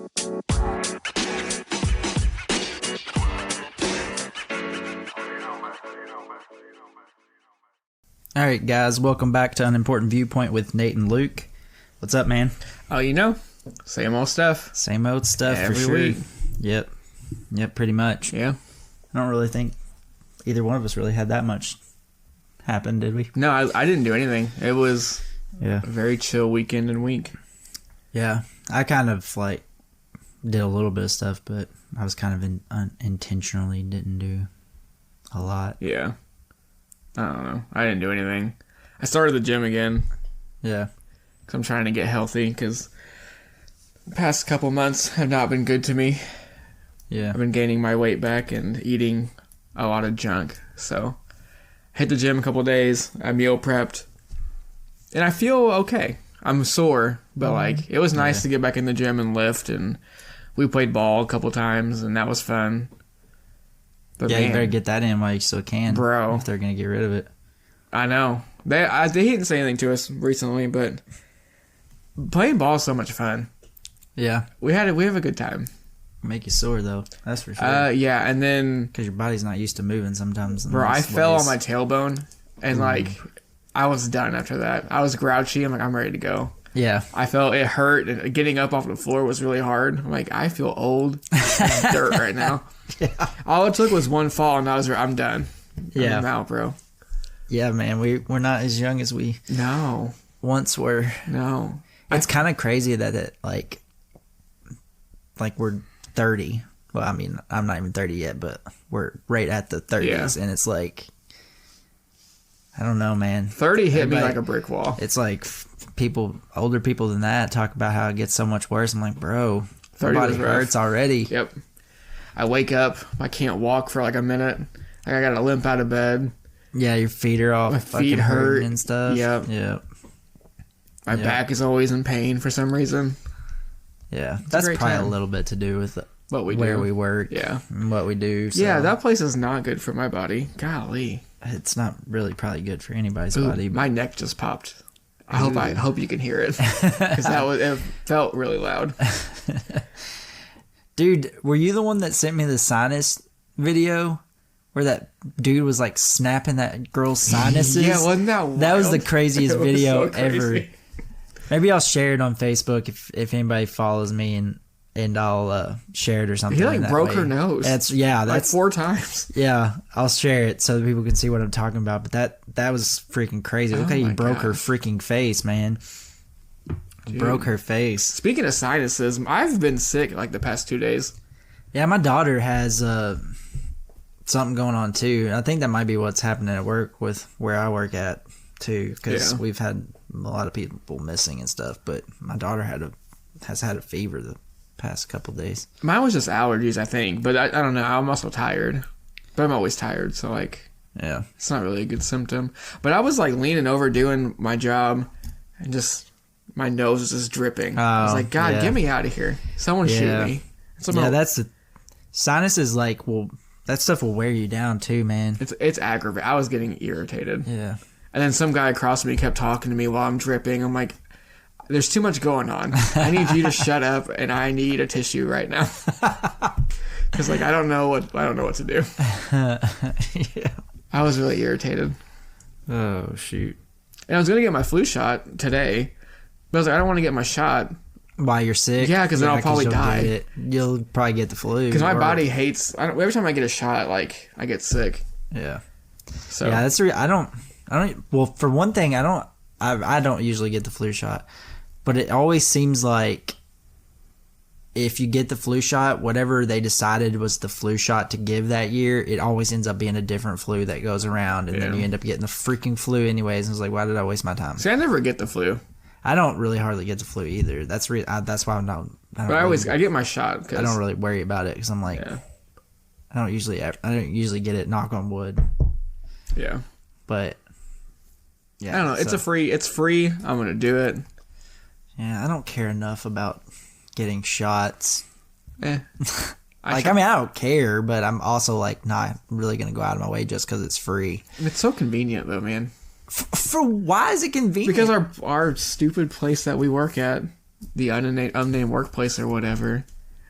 All right, guys, welcome back to Unimportant Viewpoint with Nate and Luke. What's up, man? Oh, same old stuff. Same old stuff Every for sure. week. Yep, pretty much. Yeah. I don't really think either one of us really had that much happen, did we? No, I didn't do anything. It was Yeah. a very chill weekend and week. Yeah, I kind of did a little bit of stuff, but I was kind of intentionally didn't do a lot. Yeah. I don't know. I didn't do anything. I started the gym again Yeah. because I'm trying to get healthy because the past couple months have not been good to me. Yeah. I've been gaining my weight back and eating a lot of junk. So, hit the gym a couple days. I meal prepped. And I feel okay. I'm sore, but it was nice to get back in the gym and lift. And we played ball a couple times, and that was fun. But Yeah, man, you better get that in while you still can, Bro. if they're going to get rid of it. I know. They didn't say anything to us recently, but playing ball is so much fun. Yeah. We have a good time. Make you sore, though. That's for sure. Yeah, and then Because your body's not used to moving sometimes. bro, I fell on my tailbone, and I was done after that. I was grouchy. I'm ready to go. Yeah. I felt it hurt, and getting up off the floor was really hard. I'm like, I feel old as dirt right now. Yeah. All it took was one fall, and I'm done. Yeah. I'm out, bro. Yeah, man. We're not as young as we No, once were. no. It's kind of crazy that it we're 30. Well, I mean, I'm not even 30 yet, but we're right at the 30s, and it's like, I don't know, man. 30 hit me Everybody- like a brick wall. It's like older people than that talk about how it gets so much worse. I'm like, bro, 30 my body was rough. hurts already. Yep. I wake up, I can't walk for like a minute. I gotta limp out of bed. Yeah, your feet are all My fucking feet hurt. hurting and stuff. Yep. Yep. My Yep. back is always in pain for some reason. Yeah. That's great probably time. a little bit to do with What we where do. we work Yeah. and what we do. So Yeah, that place is not good for my body. Golly. it's not really probably good for anybody's Ooh, body. my neck just popped. I hope you can hear it because it felt really loud. Dude, were you the one that sent me the sinus video where that dude was like snapping that girl's sinuses? Yeah, wasn't that wild? That was the craziest It was video so crazy. ever. Maybe I'll share it on Facebook if anybody follows me and I'll share it or something. He that broke way. her nose. That's 4 times. yeah. I'll share it so that people can see what I'm talking about. But that was freaking crazy. Look how you my broke her gosh. freaking face, man. Broke her face. Speaking of sinuses, I've been sick like the past 2 days. Yeah, my daughter has something going on too. I think that might be what's happening at work with where I work at too, because Yeah. we've had a lot of people missing and stuff. But my daughter has had a fever the past couple days. Mine was just allergies, I think. But I don't know. I'm also tired. But I'm always tired, so Yeah, it's not really a good symptom. But I was leaning over doing my job, and just my nose was just dripping. I was Oh, like, God, yeah. get me out of here! Someone shoot Yeah. me! yeah. That's the sinuses. That stuff will wear you down too, man. It's aggravating. I was getting irritated, Yeah. and then some guy across from me kept talking to me while I'm dripping. I'm like, there's too much going on. I need you to shut up, and I need a tissue right now. Because I don't know what to do. Yeah. I was really irritated. Oh shoot. And I was going to get my flu shot today. But I was like, I don't want to get my shot. Why you're sick? Yeah, 'cause then I'll probably you'll die. get it. You'll probably get the flu. Because my or- body hates... every time I get a shot, I get sick. Yeah. So Yeah, that's I don't. Well, for one thing, I don't usually get the flu shot, but it always seems like if you get the flu shot, whatever they decided was the flu shot to give that year, it always ends up being a different flu that goes around, and then Yeah. you end up getting the freaking flu anyways. And it's like, why did I waste my time? See, I never get the flu. I don't really hardly get the flu either. That's why I'm not. But I get my shot. I don't really worry about it because I'm like, Yeah. I don't usually get it. Knock on wood, Yeah. but yeah, I don't know. It's free. I'm going to do it. Yeah, I don't care enough about getting shots. Eh. I don't care, but I'm also not really gonna go out of my way just because it's free. It's so convenient though, man. For why is it convenient? Because our stupid place that we work at, the unnamed workplace or whatever,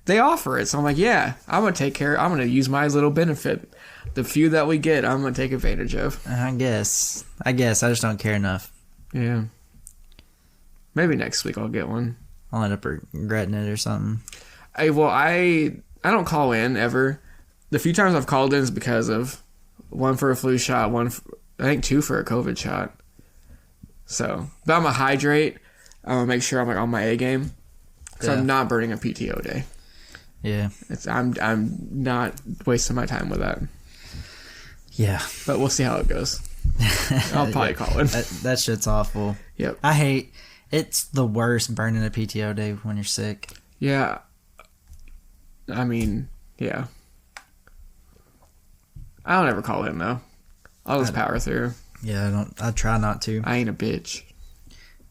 they offer it. So I'm like, yeah, I'm going to take care. I'm going to use my little benefit. The few that we get, I'm going to take advantage of. I guess. I just don't care enough. Yeah. Maybe next week I'll get one. I'll end up regretting it or something. I don't call in ever. The few times I've called in is because of one for a flu shot, I think 2 for a COVID shot. So, but I'm gonna hydrate. I'm gonna make sure I'm like on my A game, so I'm not burning a PTO day. Yeah, I'm not wasting my time with that. Yeah, but we'll see how it goes. I'll probably call in. That shit's awful. Yep. It's the worst burning a PTO day when you're sick. Yeah. I mean, yeah. I don't ever call in though. I'll just power through. Yeah, I try not to. I ain't a bitch.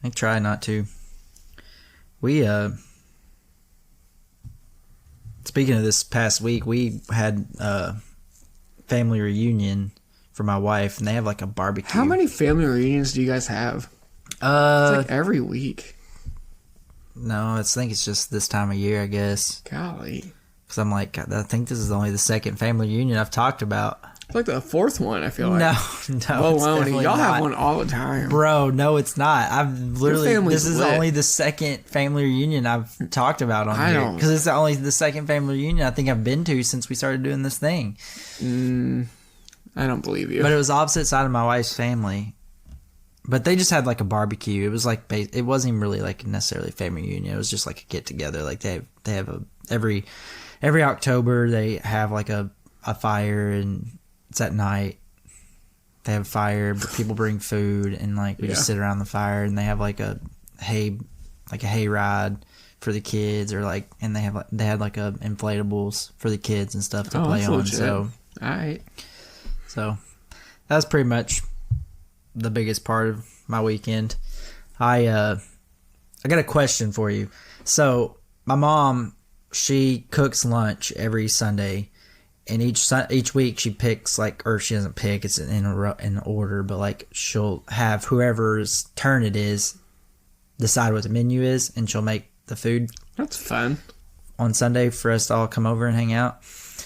I try not to. We speaking of this past week, we had a family reunion for my wife, and they have like a barbecue. How many family reunions do you guys have? It's like every week. No, I think it's just this time of year, I guess. Golly. Because I'm like, I think this is only the second family reunion I've talked about. It's like the 4th one, I feel like. No. Baloney. Y'all have one all the time. Bro, no, it's not. I've literally, this is only the second family reunion I've talked about on here. Because it's only the second family reunion I think I've been to since we started doing this thing. I don't believe you. But it was opposite side of my wife's family. But they just had like a barbecue. It was like, it wasn't even really like necessarily a family reunion. It was just like a get together. Like they have every October they have like a fire, and it's at night. They have a fire, but people bring food, and like we just sit around the fire, and they have like a hay ride for the kids, or like, and they had like inflatables for the kids and stuff to play on. Legit. So all right. So that was pretty much the biggest part of my weekend. I got a question for you. So my mom, she cooks lunch every Sunday, and each week she picks like, or she doesn't pick, it's in order, but like she'll have whoever's turn it is decide what the menu is, and she'll make the food. That's fun. On Sunday for us to all come over and hang out.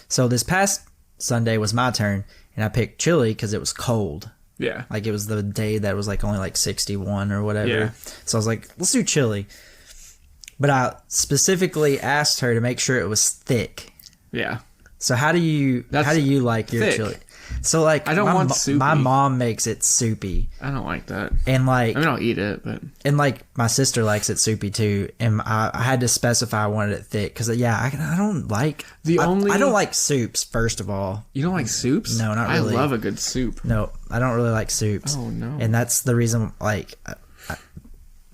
So this past Sunday was my turn, and I picked chili because it was cold. Yeah. Like it was the day that was like only like 61 or whatever. Yeah. So I was like, let's do chili. But I specifically asked her to make sure it was thick. Yeah. So how do you like your thick. chili? So like I don't want soupy. My mom makes it soupy. I don't like that. And like, I mean, I'll eat it, but like my sister likes it soupy too. And I had to specify I wanted it thick because I don't like I don't like soups. First of all, you don't like soups? No, not really. I love a good soup. No, I don't really like soups. Oh no! And that's the reason. Like,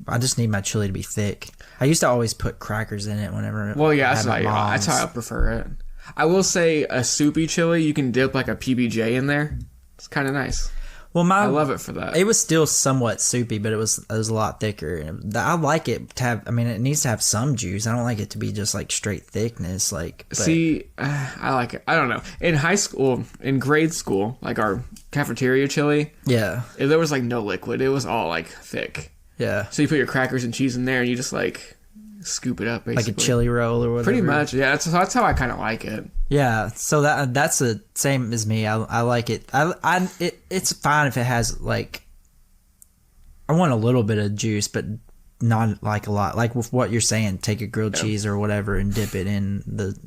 I just need my chili to be thick. I used to always put crackers in it whenever. Well, yeah, that's how I prefer it. I will say a soupy chili, you can dip like a PBJ in there. It's kind of nice. Well, I love it for that. It was still somewhat soupy, but it was a lot thicker. I like it to have. I mean, it needs to have some juice. I don't like it to be just like straight thickness. Like, see, I like it. I don't know. In high school, in grade school, like our cafeteria chili, there was like no liquid. It was all like thick. Yeah. So you put your crackers and cheese in there, and you just like scoop it up, basically. Like a chili roll or whatever. Pretty much, yeah. That's how I kind of like it. Yeah, so that's the same as me. I like it. It's fine if it has like. I want a little bit of juice, but not like a lot. Like with what you're saying, take a grilled cheese or whatever and dip it in the.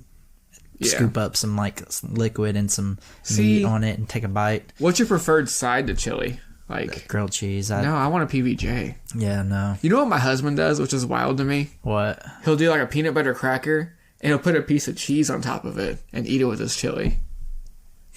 Scoop up some like liquid and some meat on it and take a bite. What's your preferred side to chili? Like grilled cheese. No, I want a PBJ. Yeah, no. You know what my husband does, which is wild to me? What? He'll do like a peanut butter cracker, and he'll put a piece of cheese on top of it and eat it with his chili.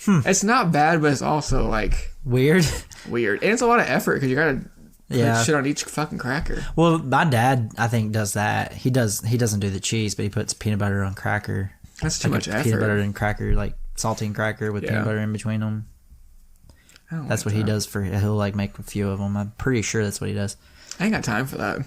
It's not bad, but it's also like weird. And it's a lot of effort because you gotta put shit on each fucking cracker. Well, my dad, I think, does that. He doesn't do the cheese, but he puts peanut butter on cracker. That's too much effort. Peanut butter and cracker, like saltine cracker with peanut butter in between them. That's what he does he'll like make a few of them. I'm pretty sure that's what he does. I ain't got time for that.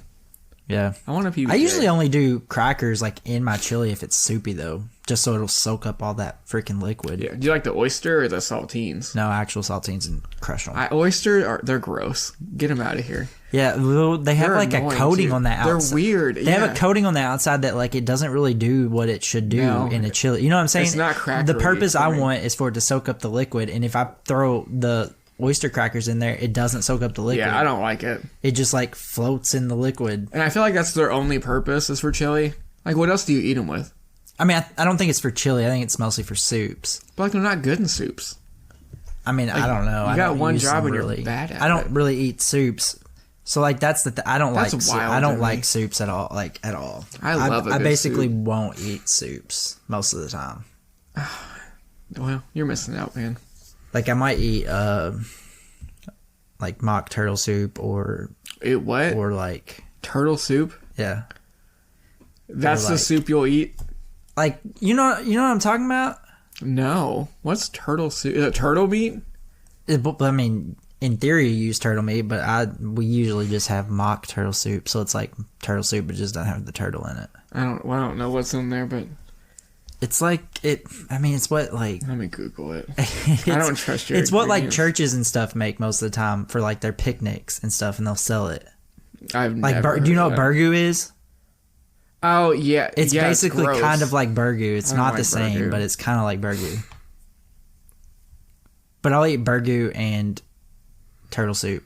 Yeah. I want a PBJ. I usually only do crackers like in my chili if it's soupy though, just so it'll soak up all that freaking liquid. Yeah. Do you like the oyster or the saltines? No, actual saltines and crush them. They're gross. Get them out of here. Yeah, well, they have They're like a annoying, coating too. on the outside. They're weird. They have a coating on the outside that like it doesn't really do what it should do No. in a chili. You know what I'm saying? It's not crackery The purpose I for me. want is for it to soak up the liquid, and if I throw the oyster crackers in there, it doesn't soak up the liquid. Yeah, I don't like it. It just like floats in the liquid. And I feel like that's their only purpose is for chili. Like, what else do you eat them with? I mean, I don't think it's for chili. I think it's mostly for soups. But like, they're not good in soups. I mean, I don't know. you I got don't one use job them and you're really. bad at I don't it. really eat soups. So like that's the I don't That's like wild I don't to me. like soups at all. Like at all. I love a I good basically soup. won't eat soups most of the time. Well, you're missing out, man. Like I might eat like mock turtle soup or What? like Turtle soup? yeah. That's the like- soup you'll eat? Like you know what I'm talking about? No. What's turtle soup? Is it turtle meat? I mean, in theory you use turtle meat, but we usually just have mock turtle soup, so it's like turtle soup but just doesn't have the turtle in it. I don't know what's in there, but It's like it. I mean, it's what like let me Google it. it's, I don't trust your It's what like ingredients. churches and stuff make most of the time for like their picnics and stuff, and they'll sell it. I've Like, never do you know heard what of that. burgoo is? Oh yeah, It's yeah, basically gross. kind of like burgoo. It's I don't not the like same, burgoo. but it's kind of like burgoo. But I'll eat burgoo and turtle soup.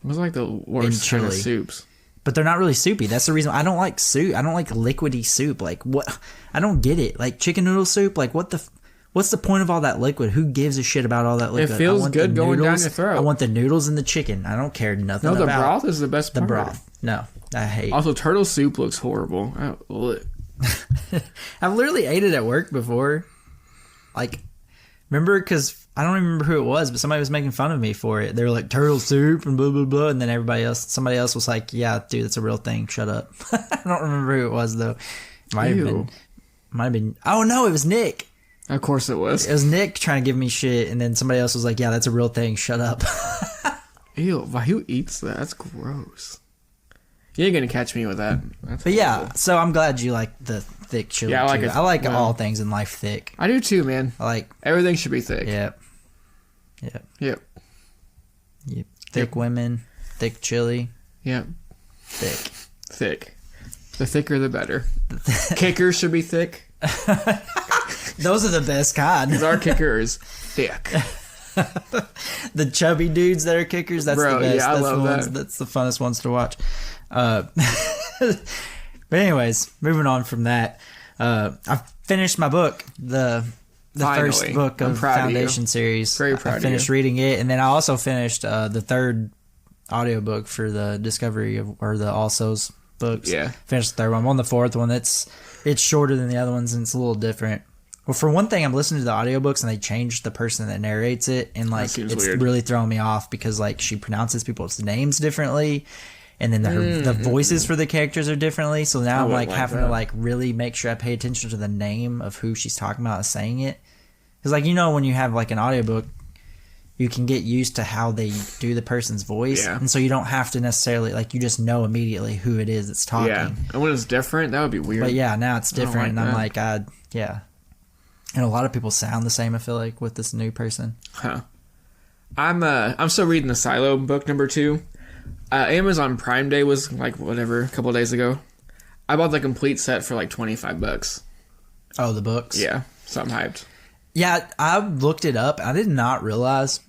It was like the worst kind of chili. soups. But they're not really soupy. That's the reason I don't like soup. I don't like liquidy soup. Like what? I don't get it. Like chicken noodle soup. Like what's the point of all that liquid? Who gives a shit about all that liquid? I feels want good the going down noodles. your throat. I want the noodles and the chicken. I don't care nothing No, the about broth is the best the part. broth. No, I hate. Also, turtle soup looks horrible. I've literally ate it at work before. Like, remember? Because I don't remember who it was, but somebody was making fun of me for it. They were like turtle soup and blah blah blah, and then somebody else was like, "Yeah, dude, that's a real thing. Shut up." I don't remember who it was though. Might have been. Oh no, it was Nick. Of course it was. It was Nick trying to give me shit, and then somebody else was like, "Yeah, that's a real thing. Shut up." Ew, who eats that? That's gross. You ain't gonna catch me with that. That's But yeah, horrible. so I'm glad you like the thick chili. Yeah, I like too. it. I like Well- all things in life thick. I do too, man. I like Everything should be thick. Yep. Yep. Thick women, thick chili, Yep. thick. Thick. The thicker, the better. Kickers should be thick. Those are the best kind. 'Cause our kicker is thick. The chubby dudes that are kickers, that's Bro, the best. yeah, I that's love the ones, that. that's the funnest ones to watch. But anyways, moving on from that, I've finished my book, the Finally. first book I'm of proud of Foundation series. Very proud I of finished you. reading it, and then I also finished the third audiobook for the Discovery of or the All Souls books. Yeah. Finished the third one. I'm on the fourth one. It's shorter than the other ones, and it's a little different. Well, for one thing, I'm listening to the audiobooks and they changed the person that narrates it, and like seems it's weird. really throwing me off because like she pronounces people's names differently, and then the voices for the characters are differently. So now I'm wouldn't like like having that. to like really make sure I pay attention to the name of who she's talking about and saying it, because like when you have like an audiobook, you can get used to how they do the person's voice, Yeah. and so you don't have to necessarily like you just know immediately who it is that's talking. Yeah. And when it's different, that would be weird. But yeah, now it's don't different, like and I'm that. like, yeah. And a lot of people sound the same. I feel like with this new person. Huh. I'm still reading the Silo book number 2. Amazon Prime Day was like whatever a couple of days ago. I bought the complete set for like $25. Oh, the books. Yeah, so I'm hyped. Yeah, I looked it up. I did not realize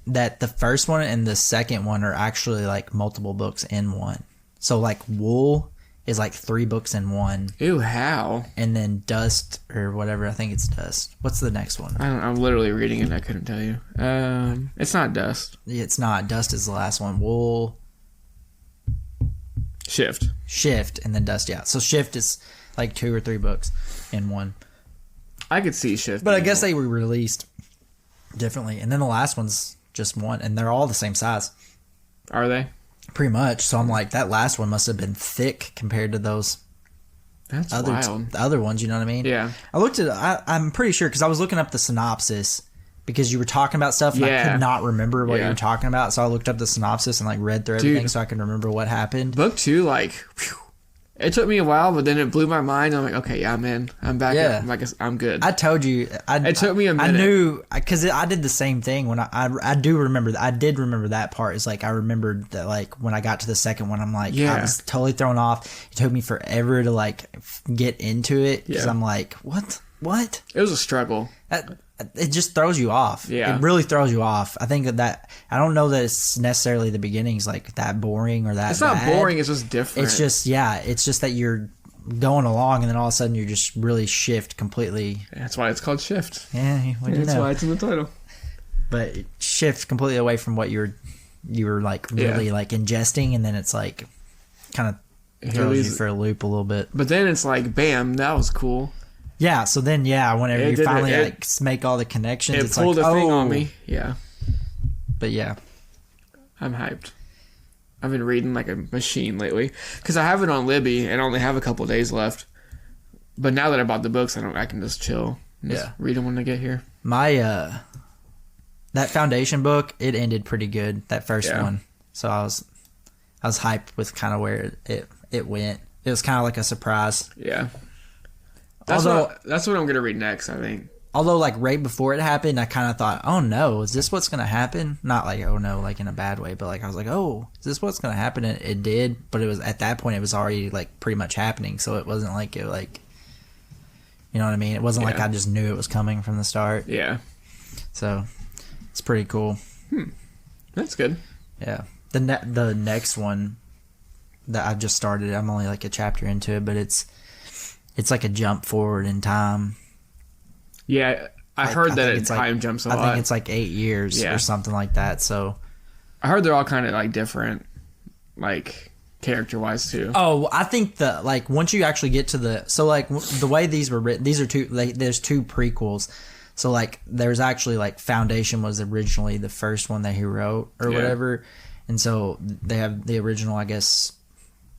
that the first one and the second one are actually like multiple books in one. So like Wool is like 3 books in one, Ew, how? and then Dust or whatever. I think it's Dust. What's the next one? I'm literally reading it and I couldn't tell you. It's not Dust. It's not. Dust is the last one. Wool, Shift. Shift, and then Dust. Yeah. So Shift is like 2 or 3 books in one. I could see Shift. But I guess they were released differently. And then the last one's just one. And they're all the same size. Are they? Pretty much. So I'm like, that last one must have been thick compared to those That's other wild. the other ones, you know what I mean? Yeah. I looked at I'm pretty sure, because I was looking up the synopsis because you were talking about stuff and I Yeah. could not remember what you Yeah. were talking about. So I looked up the synopsis and like read through everything so I could remember what happened. Book 2, like, phew, It took me a while, but then it blew my mind. I'm like, okay, yeah, man, I'm back. Yeah. I'm like, I'm good. I told you. It took me a minute. I knew because I did the same thing when I do remember. I did remember that part. It's like I remembered that like when I got to the second one, I'm like, I was totally thrown off. It took me forever to like get into it because I'm like, what? It was a struggle. It just throws you off. Yeah. It really throws you off. I think that I don't know that it's necessarily the beginning's like that boring or that It's not bad. boring. It's just different. It's just it's just that you're going along and then all of a sudden you just really shift completely. That's why it's called Shift. Yeah, what do you That's know? why it's in the title. But it shifts completely away from what you were like really like ingesting, and then it's like kind of throws you for a loop a little bit. But then it's like, bam, that was cool. Yeah, so then whenever you finally like make all the connections, it's pulled like, a thing on me. Yeah. But yeah, I'm hyped. I've been reading like a machine lately because I have it on Libby and I only have a couple days left. But now that I bought the books, I can just chill. And just read them when I get here. My that Foundation book, it ended pretty good, that first one. So I was hyped with kind of where it went. It was kind of like a surprise. Yeah. That's what I'm gonna read next, I think. Although, like right before it happened, I kind of thought, "Oh no, is this what's gonna happen?" Not like, "Oh no," like in a bad way, but like I was like, "Oh, is this what's gonna happen?" And it did, but it was at that point, it was already like pretty much happening, so it wasn't like you know what I mean? It wasn't like I just knew it was coming from the start. Yeah. So it's pretty cool. That's good. Yeah. The next one that I've just started, I'm only like a chapter into it, but it's like a jump forward in time. Yeah, I heard that time jumps a lot. I think it's like 8 years or something like that. So I heard they're all kind of like different, like character-wise too. Oh, I think once you actually get to the way these were written, these are there's two prequels. So like there's actually like Foundation was originally the first one that he wrote or whatever, and so they have the original, I guess,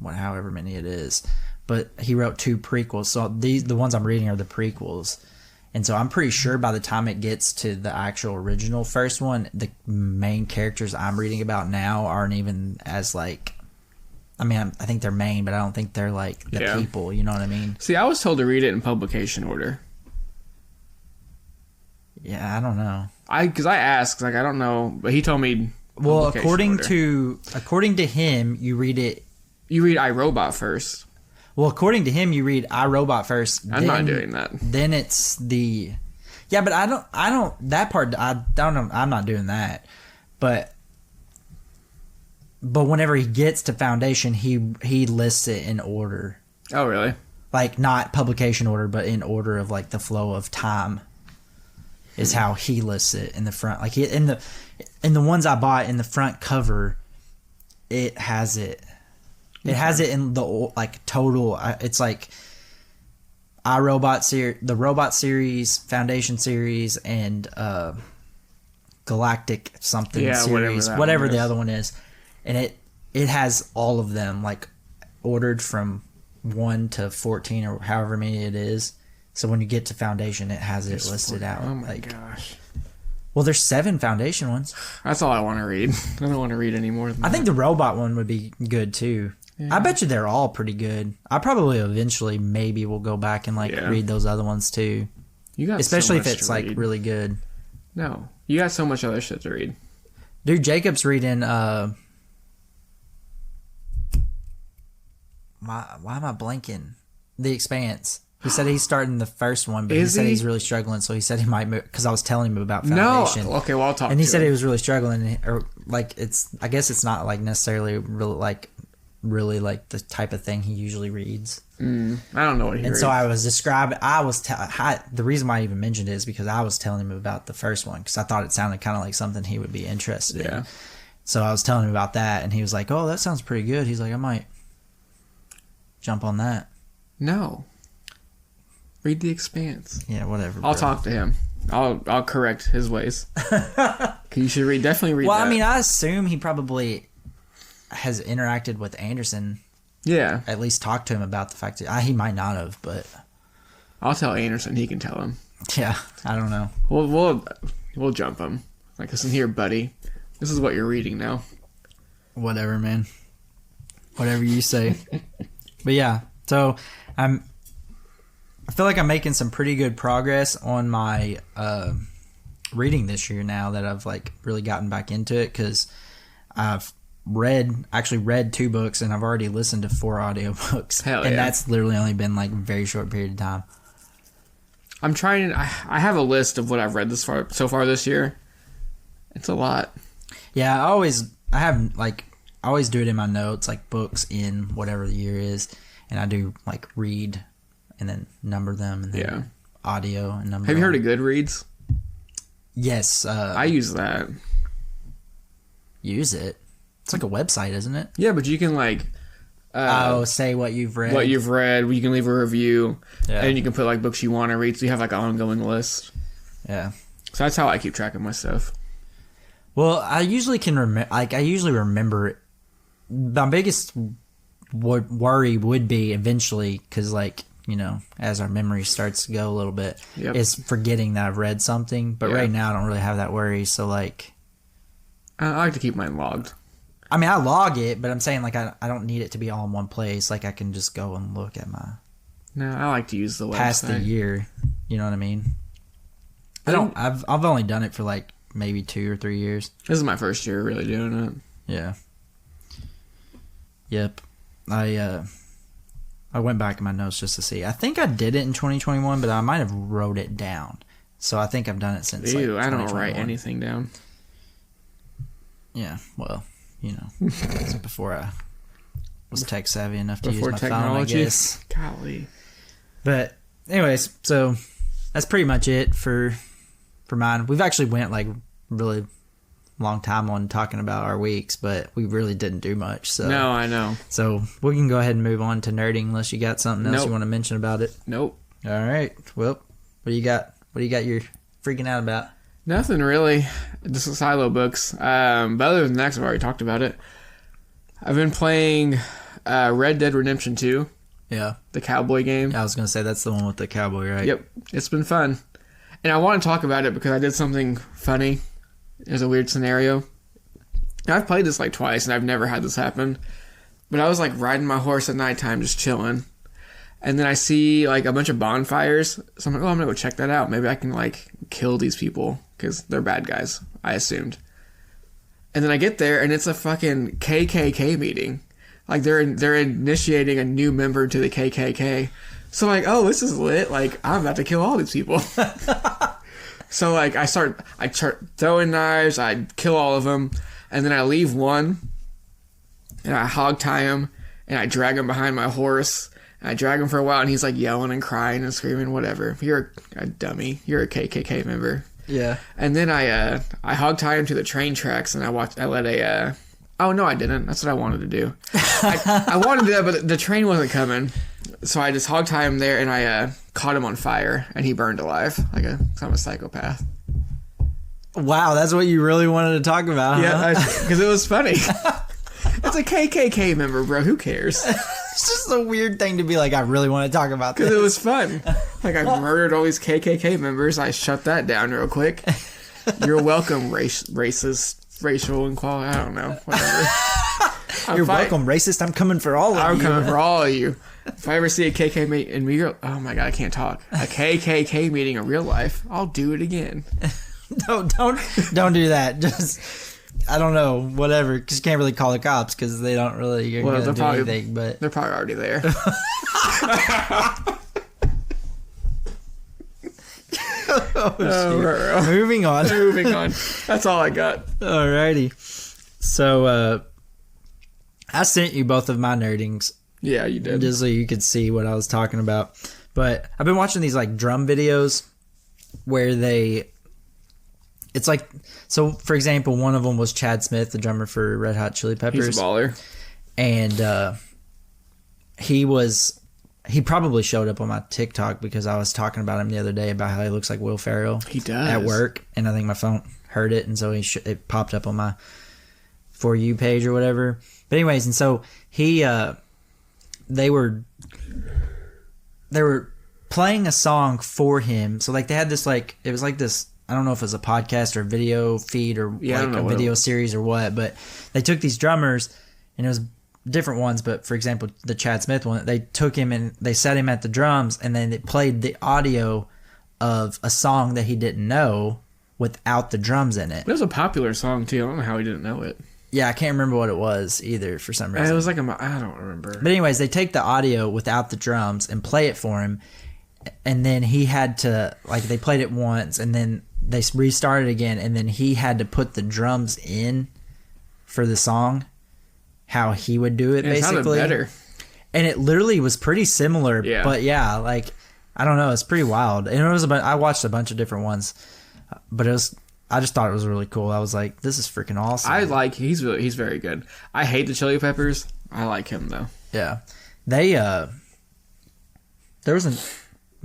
however many it is. But he wrote 2 prequels, so the ones I'm reading are the prequels, and so I'm pretty sure by the time it gets to the actual original first one, the main characters I'm reading about now aren't even as like, I mean, I think they're main, but I don't think they're like the people. You know what I mean? See, I was told to read it in publication order. Yeah, I don't know. Because I asked, like I don't know, but he told me. Well, according to him, you read it. You read iRobot first. Well, according to him, you read iRobot first. I'm not doing that. Then it's the, but I don't that part. I don't know. I'm not doing that. But whenever he gets to Foundation, he lists it in order. Oh, really? Like not publication order, but in order of like the flow of time. Is how he lists it in the front. Like in the ones I bought in the front cover, it has it. It has it in the like total. It's like iRobot the Robot series, Foundation series, and Galactic something series, whatever the other one is, and it has all of them like ordered from 1 to 14 or however many it is. So when you get to Foundation, it has it listed out. Oh my gosh! Well, there's 7 Foundation ones. That's all I want to read. I don't want to read any more than that. I think the Robot one would be good too. Yeah. I bet you they're all pretty good. I probably eventually maybe will go back and read those other ones too. You got especially if it's like really good. No, you got so much other shit to read. Dude, Jacob's reading. Why am I blanking? The Expanse. He said he's starting the first one, but he said he's really struggling, so he said he might move, because I was telling him about Foundation. No, okay, well I'll talk. And he said he was really struggling, or like it's. I guess it's not like necessarily really like the type of thing he usually reads. I don't know what he reads. And so I was describing. The reason why I even mentioned it is because I was telling him about the first one because I thought it sounded kind of like something he would be interested in. So I was telling him about that, and he was like, "Oh, that sounds pretty good." He's like, "I might jump on that." No. Read The Expanse. Yeah, whatever. I'll talk to him. I'll correct his ways. You should definitely read that. Well, I mean, I assume he probably has interacted with Anderson. Yeah. At least talked to him about the fact that he might not have, but I'll tell Anderson. He can tell him. Yeah, I don't know. We'll jump him. Like, listen here, buddy. This is what you're reading now. Whatever, man. Whatever you say. But yeah, So I feel like I'm making some pretty good progress on my reading this year now that I've like really gotten back into it, because I've actually read 2 books and I've already listened to 4 audiobooks. Hell and yeah. that's literally only been like a very short period of time. I'm trying. I have a list of what I've read so far this year. It's a lot. Yeah, I always do it in my notes, like books in whatever the year is, and I do like read and then number them, and then audio and number. Have you them. heard of Goodreads? Yes, I use that. use it. It's like a website, isn't it? Yeah, but you can like say what you've read. what you've read. You can leave a review, Yeah. and you can put like books you want to read. So you have like an ongoing list. Yeah. So that's how I keep track of my stuff. Well, I usually can remember. Like, I usually remember it. My biggest worry would be eventually, because like, you know, as our memory starts to go a little bit, Yep. is forgetting that I've read something. But Yeah. right now, I don't really have that worry. So like, I like to keep mine logged. I mean, I log it, but I'm saying like I don't need it to be all in one place. Like, I can just go and look at my No, I like to use the website. past the year. You know what I mean? I've only done it for like maybe 2 or 3 years. This is my first year really doing it. Yeah. Yep. I went back in my notes just to see. I think I did it in 2021, but I might have wrote it down. So I think I've done it since. Ew, like, I don't 2021. write anything down. Yeah. Well, you know, it's before I was tech savvy enough to Before use my technology. phone, I guess. Golly. But anyways, so that's pretty much it for mine. We've actually went like really long time on talking about our weeks, but we really didn't do much. So No, I know. So we can go ahead and move on to nerding unless you got something else Nope. you want to mention about it. Nope. All right. Well, what do you got? What do you got you're freaking out about? Nothing really. Just Silo books. But other than that, 'cause I've already talked about it. I've been playing Red Dead Redemption 2, Yeah. the cowboy game. I was going to say that's the one with the cowboy, right? Yep. It's been fun. And I want to talk about it because I did something funny. It was a weird scenario. And I've played this like twice and I've never had this happen. But I was like riding my horse at nighttime just chilling. And then I see like a bunch of bonfires. So I'm like, oh, I'm going to go check that out. Maybe I can like kill these people because they're bad guys, I assumed. And then I get there and it's a fucking KKK meeting. Like they're initiating a new member to the KKK. So like, oh, this is lit. Like I'm about to kill all these people. So like I start throwing knives. I kill all of them, and then I leave one, and I hog tie him, and I drag him behind my horse. And I drag him for a while, and he's like yelling and crying and screaming, whatever. You're a dummy. You're a KKK member. Yeah. And then I hog tie him to the train tracks, and oh no, I didn't. That's what I wanted to do. I wanted to do that, but the train wasn't coming. So I just hog tie him there, and I caught him on fire, and he burned alive. Cause I'm a psychopath. Wow, that's what you really wanted to talk about, Yeah, huh? because it was funny. It's a KKK member, bro. Who cares? It's just a weird thing to be like, I really want to talk about this. Because it was fun. Like, I murdered all these KKK members. I shut that down real quick. You're welcome, racist, racial equality. I don't know. Whatever. You're welcome, racist. I'm coming for all of you. I'm coming for all of you. If I ever see a KKK meeting in real, oh my god, I can't talk. A KKK meeting in real life, I'll do it again. Don't do that. Just, I don't know, whatever. Because you can't really call the cops because they don't really you're gonna do anything. But They're probably already there. Oh, shit. Moving on. Moving on. That's all I got. Alrighty. So I sent you both of my nerdings Yeah, you did. just so you could see what I was talking about. But I've been watching these like drum videos where it's like, so for example, one of them was Chad Smith, the drummer for Red Hot Chili Peppers. He's a baller. And he probably showed up on my TikTok because I was talking about him the other day about how he looks like Will Ferrell. He does. At work. And I think my phone heard it. And so it popped up on my For You page or whatever. But anyways, and so they were playing a song for him. So like they had this like, it was like this, I don't know if it was a podcast or a video feed or like a video series or what, but they took these drummers and it was different ones, but for example, the Chad Smith one, they took him and they set him at the drums, and then they played the audio of a song that he didn't know without the drums in it. It was a popular song too. I don't know how he didn't know it. Yeah, I can't remember what it was either for some reason. It was like I don't remember. But anyways, they take the audio without the drums and play it for him, and then he had to, like, they played it once, and then they restarted again, and then he had to put the drums in for the song, how he would do it, And basically. it sounded better. And it literally was pretty similar, Yeah. but yeah, like, I don't know, it's pretty wild. And it was I watched a bunch of different ones, but I just thought it was really cool. I was like, this is freaking awesome. He's very good. I hate the Chili Peppers. I like him though. Yeah. They there was a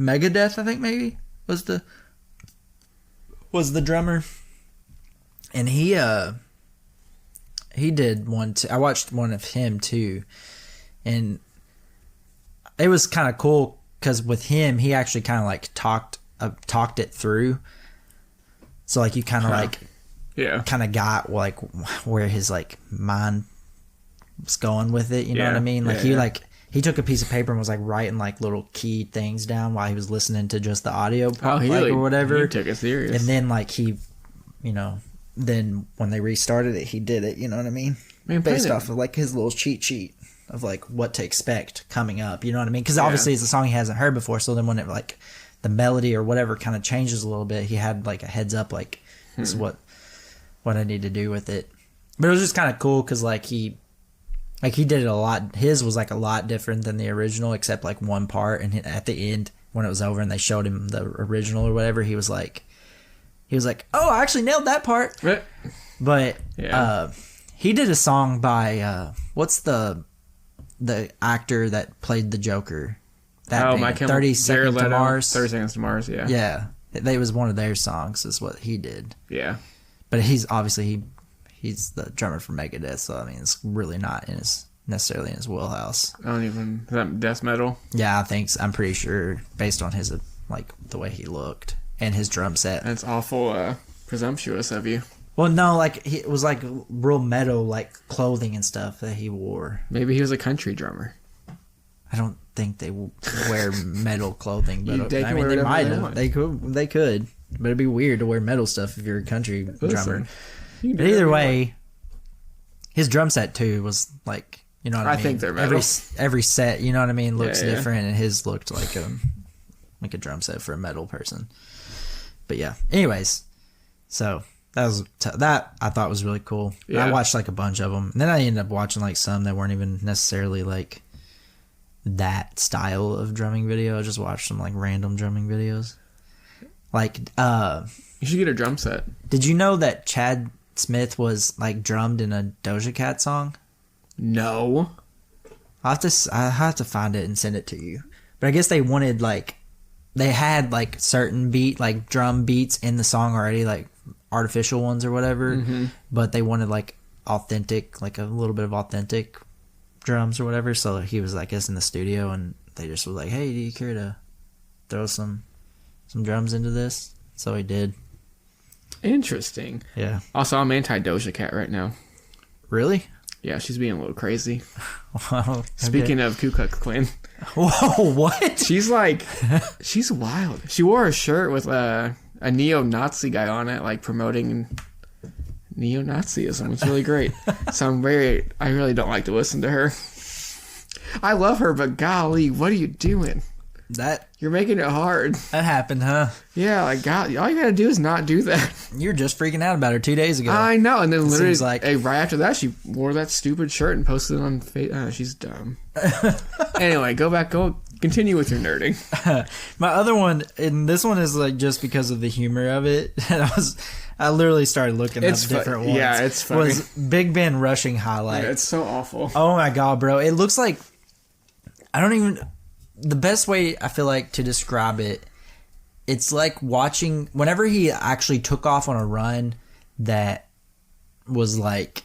Megadeth, I think maybe was the drummer. And he did one too. I watched one of him too. And it was kind of cool cuz with him he actually kind of like talked it through. So like you kind of like kind of got like where his like mind was going with it, you know what I mean? Like he took a piece of paper and was like writing like little key things down while he was listening to just the audio or whatever. He took it serious. And then like he, you know, then when they restarted it, he did it, you know what I mean? Based off of like his little cheat sheet of like what to expect coming up, you know what I mean? Because obviously it's a song he hasn't heard before, so then when it like the melody or whatever kind of changes a little bit, he had like a heads up, like this is what I need to do with it. But it was just kind of cool because like he did it a lot. His was like a lot different than the original, except like one part. And at the end, when it was over and they showed him the original or whatever, he was like, "Oh, I actually nailed that part." Right. But he did a song by what's the actor that played the Joker? That my 30 Seconds to Mars. 30 Seconds to Mars, yeah. Yeah. It was one of their songs is what he did. Yeah. But he's obviously he's the drummer for Megadeth, so I mean it's really not necessarily in his wheelhouse. Is that death metal? Yeah, I'm pretty sure based on his like the way he looked and his drum set. That's awful presumptuous of you. Well, no, like it was like real metal like clothing and stuff that he wore. Maybe he was a country drummer. I don't think they wear metal clothing, but They I mean they might have. They could, but it'd be weird to wear metal stuff if you're a country drummer. But either way, his drum set too was like, you know what I mean? I think they're metal. Every set, you know what I mean, looks different, and his looked like a drum set for a metal person. But yeah, anyways, so that I thought was really cool. Yeah. I watched like a bunch of them, and then I ended up watching like some that weren't even necessarily like that style of drumming video. I just watched some like random drumming videos. Like you should get a drum set. Did you know that Chad Smith was like drummed in a Doja Cat song? No. I have to find it and send it to you. But I guess they wanted like they had like certain like drum beats in the song already, like artificial ones or whatever, but they wanted like authentic, like a little bit of authentic drums or whatever. So he was, I guess, in the studio, and they just was like, "Hey, do you care to throw some drums into this?" So he did. Interesting. Yeah. Also, I'm anti Doja Cat right now. Really? Yeah, she's being a little crazy. Wow. Okay. Speaking of Ku Klux Klan. Whoa, what? She's like, she's wild. She wore a shirt with a neo-Nazi guy on it, like promoting neo-Nazism. It's really great. So I really don't like to listen to her. I love her, but golly, what are you doing? You're making it hard. That happened, huh? Yeah, like God, all you gotta do is not do that. You were just freaking out about her 2 days ago. I know, and then literally right after that, she wore that stupid shirt and posted it on Facebook. She's dumb. Anyway, continue with your nerding. My other one, and this one is like just because of the humor of it. And I literally started looking up different ones. Yeah, it's funny. Was Big Ben rushing highlight. Yeah, it's so awful. Oh my God, bro! It looks like the best way I feel like to describe it, it's like watching whenever he actually took off on a run that was like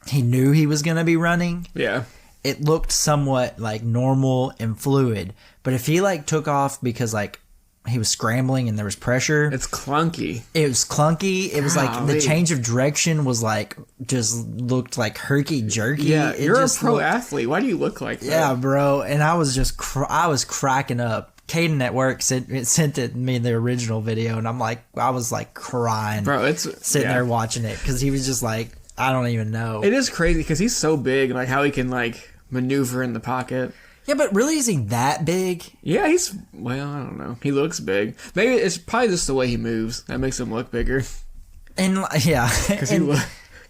he knew he was going to be running. Yeah. It looked somewhat like normal and fluid. But if he like took off because like he was scrambling and there was pressure. It's clunky. It was clunky. It was like the Golly. change of direction was like just looked like herky jerky. Yeah, It you're a just pro looked- athlete. Why do you look like that? Yeah, bro. And I was just I was cracking up. Caden at work sent it me the original video, and I was like crying, Bro, it's sitting there watching it because he was just like, I don't even know. It is crazy because he's so big, like how he can like maneuver in the pocket. Yeah, but really, is he that big? Yeah, I don't know. He looks big. Maybe it's probably just the way he moves that makes him look bigger. And yeah, Because he look,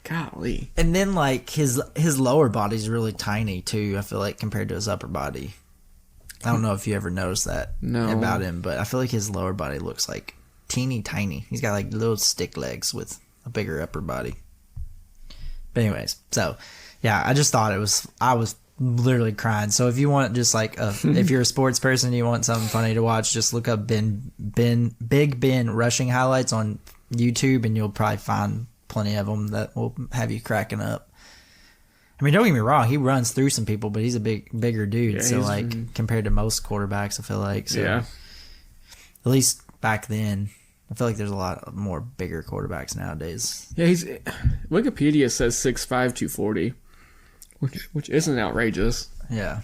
golly. and then like his lower body's really tiny too. I feel like compared to his upper body. I don't know if you ever noticed that about him, but I feel like his lower body looks like teeny tiny. He's got like little stick legs with a bigger upper body. But anyways, so yeah, I just thought I was literally crying. So if you want just like if you're a sports person and you want something funny to watch, just look up Big Ben rushing highlights on YouTube, and you'll probably find plenty of them that will have you cracking up. I mean, don't get me wrong, he runs through some people, but he's a bigger dude. Yeah, so like compared to most quarterbacks, I feel like Yeah. at least back then. I feel like there's a lot more bigger quarterbacks nowadays. Yeah, Wikipedia says 6'5", 240, which isn't outrageous, Yeah.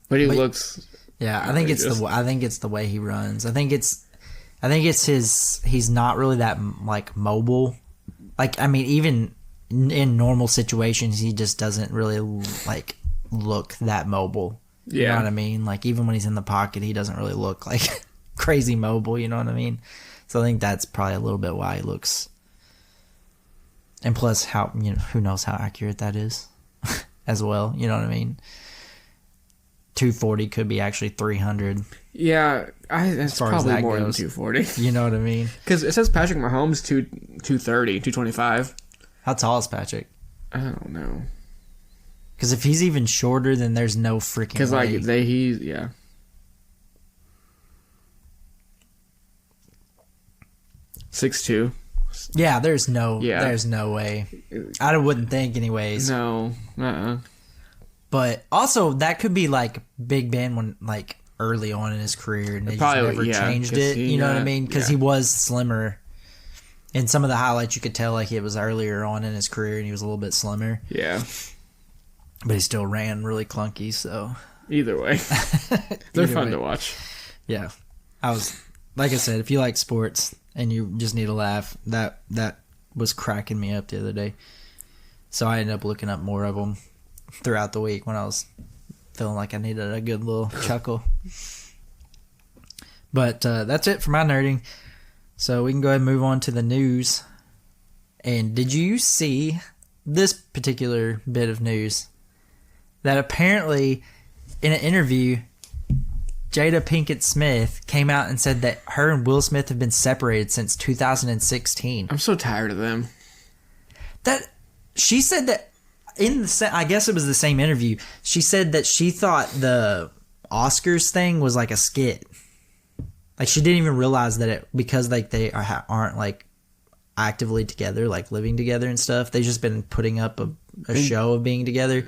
but he looks. Yeah, I think it's the way he runs. I think it's he's not really that like mobile. Like I mean, even in normal situations, he just doesn't really like look that mobile. You Yeah. know what I mean? Like even when he's in the pocket, he doesn't really look like crazy mobile. You know what I mean? So I think that's probably a little bit why he looks. And plus, who knows how accurate that is, as well. You know what I mean? 240 could be actually 300. Yeah, that's far as probably that more goes. than 240. You know what I mean? Because it says Patrick Mahomes 230, 225. How tall is Patrick? I don't know. Because if he's even shorter, then there's no freaking Because way. like yeah. Six two. Yeah, there's no way. I wouldn't think anyways. No. But also that could be like Big Ben when like early on in his career and they just Probably, never yeah, changed 'cause it. he, You know what I mean? Because yeah. he was slimmer. In some of the highlights, you could tell like it was earlier on in his career and he was a little bit slimmer. Yeah. But he still ran really clunky. So Either way, they're Either fun way. to watch. yeah, like I said, if you like sports and you just need a laugh, that was cracking me up the other day. So I ended up looking up more of them throughout the week when I was feeling like I needed a good little chuckle. But that's it for my nerding. So we can go ahead and move on to the news. And did you see this particular bit of news? That apparently in an interview, Jada Pinkett Smith came out and said that her and Will Smith have been separated since 2016. I'm so tired of them. That she said that I guess it was the same interview. She said that she thought the Oscars thing was like a skit. Like she didn't even realize that because like they aren't like actively together, like living together and stuff. They've just been putting up a show of being together.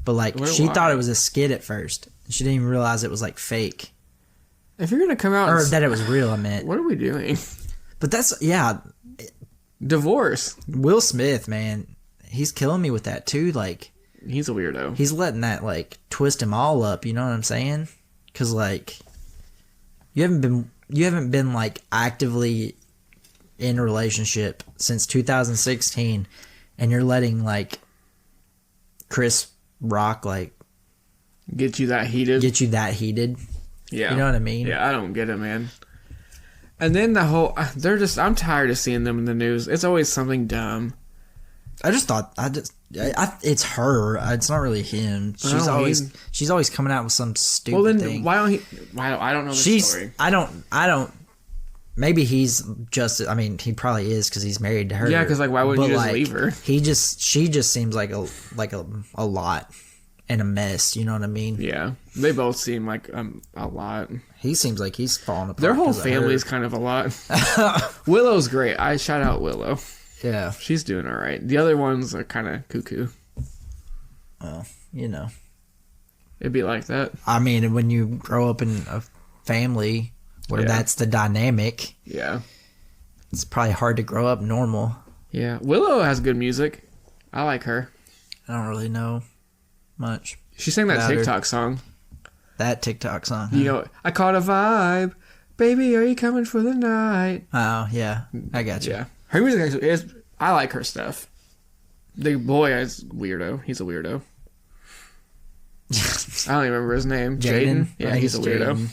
But like she thought it was a skit at first. She didn't even realize it was like fake. If you're gonna come out, Or that it was real, I meant. what are we doing? But that's, yeah, Divorce. Will Smith, man, he's killing me with that too. Like, He's a weirdo. he's letting that like twist him all up. You know what I'm saying? Because like, you haven't been like actively in a relationship since 2016, and you're letting like Chris Rock like Get you that heated. get you that heated. Yeah. You know what I mean? Yeah, I don't get it, man. And then I'm tired of seeing them in the news. It's always something dumb. I just thought it's her. It's not really him. She's No, always coming out with some stupid Well, then thing. why don't he? I don't know the story. I don't. Maybe he's just. I mean, he probably is because he's married to her. Yeah, 'cause, like, why wouldn't But, you just leave her? She just seems like a lot and a mess. You know what I mean? Yeah, they both seem like a lot. He seems like he's falling apart. Their whole 'cause of her. family's kind of a lot. Willow's great. I shout out Willow. Yeah. She's doing all right. The other ones are kind of cuckoo. Well, you know. It'd be like that. I mean, when you grow up in a family where Yeah. that's the dynamic. Yeah. It's probably hard to grow up normal. Yeah. Willow has good music. I like her. I don't really know much. She sang that About her. TikTok song. That TikTok song. You know, I caught a vibe. Baby, are you coming for the night? Oh, yeah. I got you. Yeah. Her music actually is. I like her stuff. The boy is weirdo. He's a weirdo. I don't even remember his name. Jaden? Yeah, I think he's a it's weirdo. Jaden.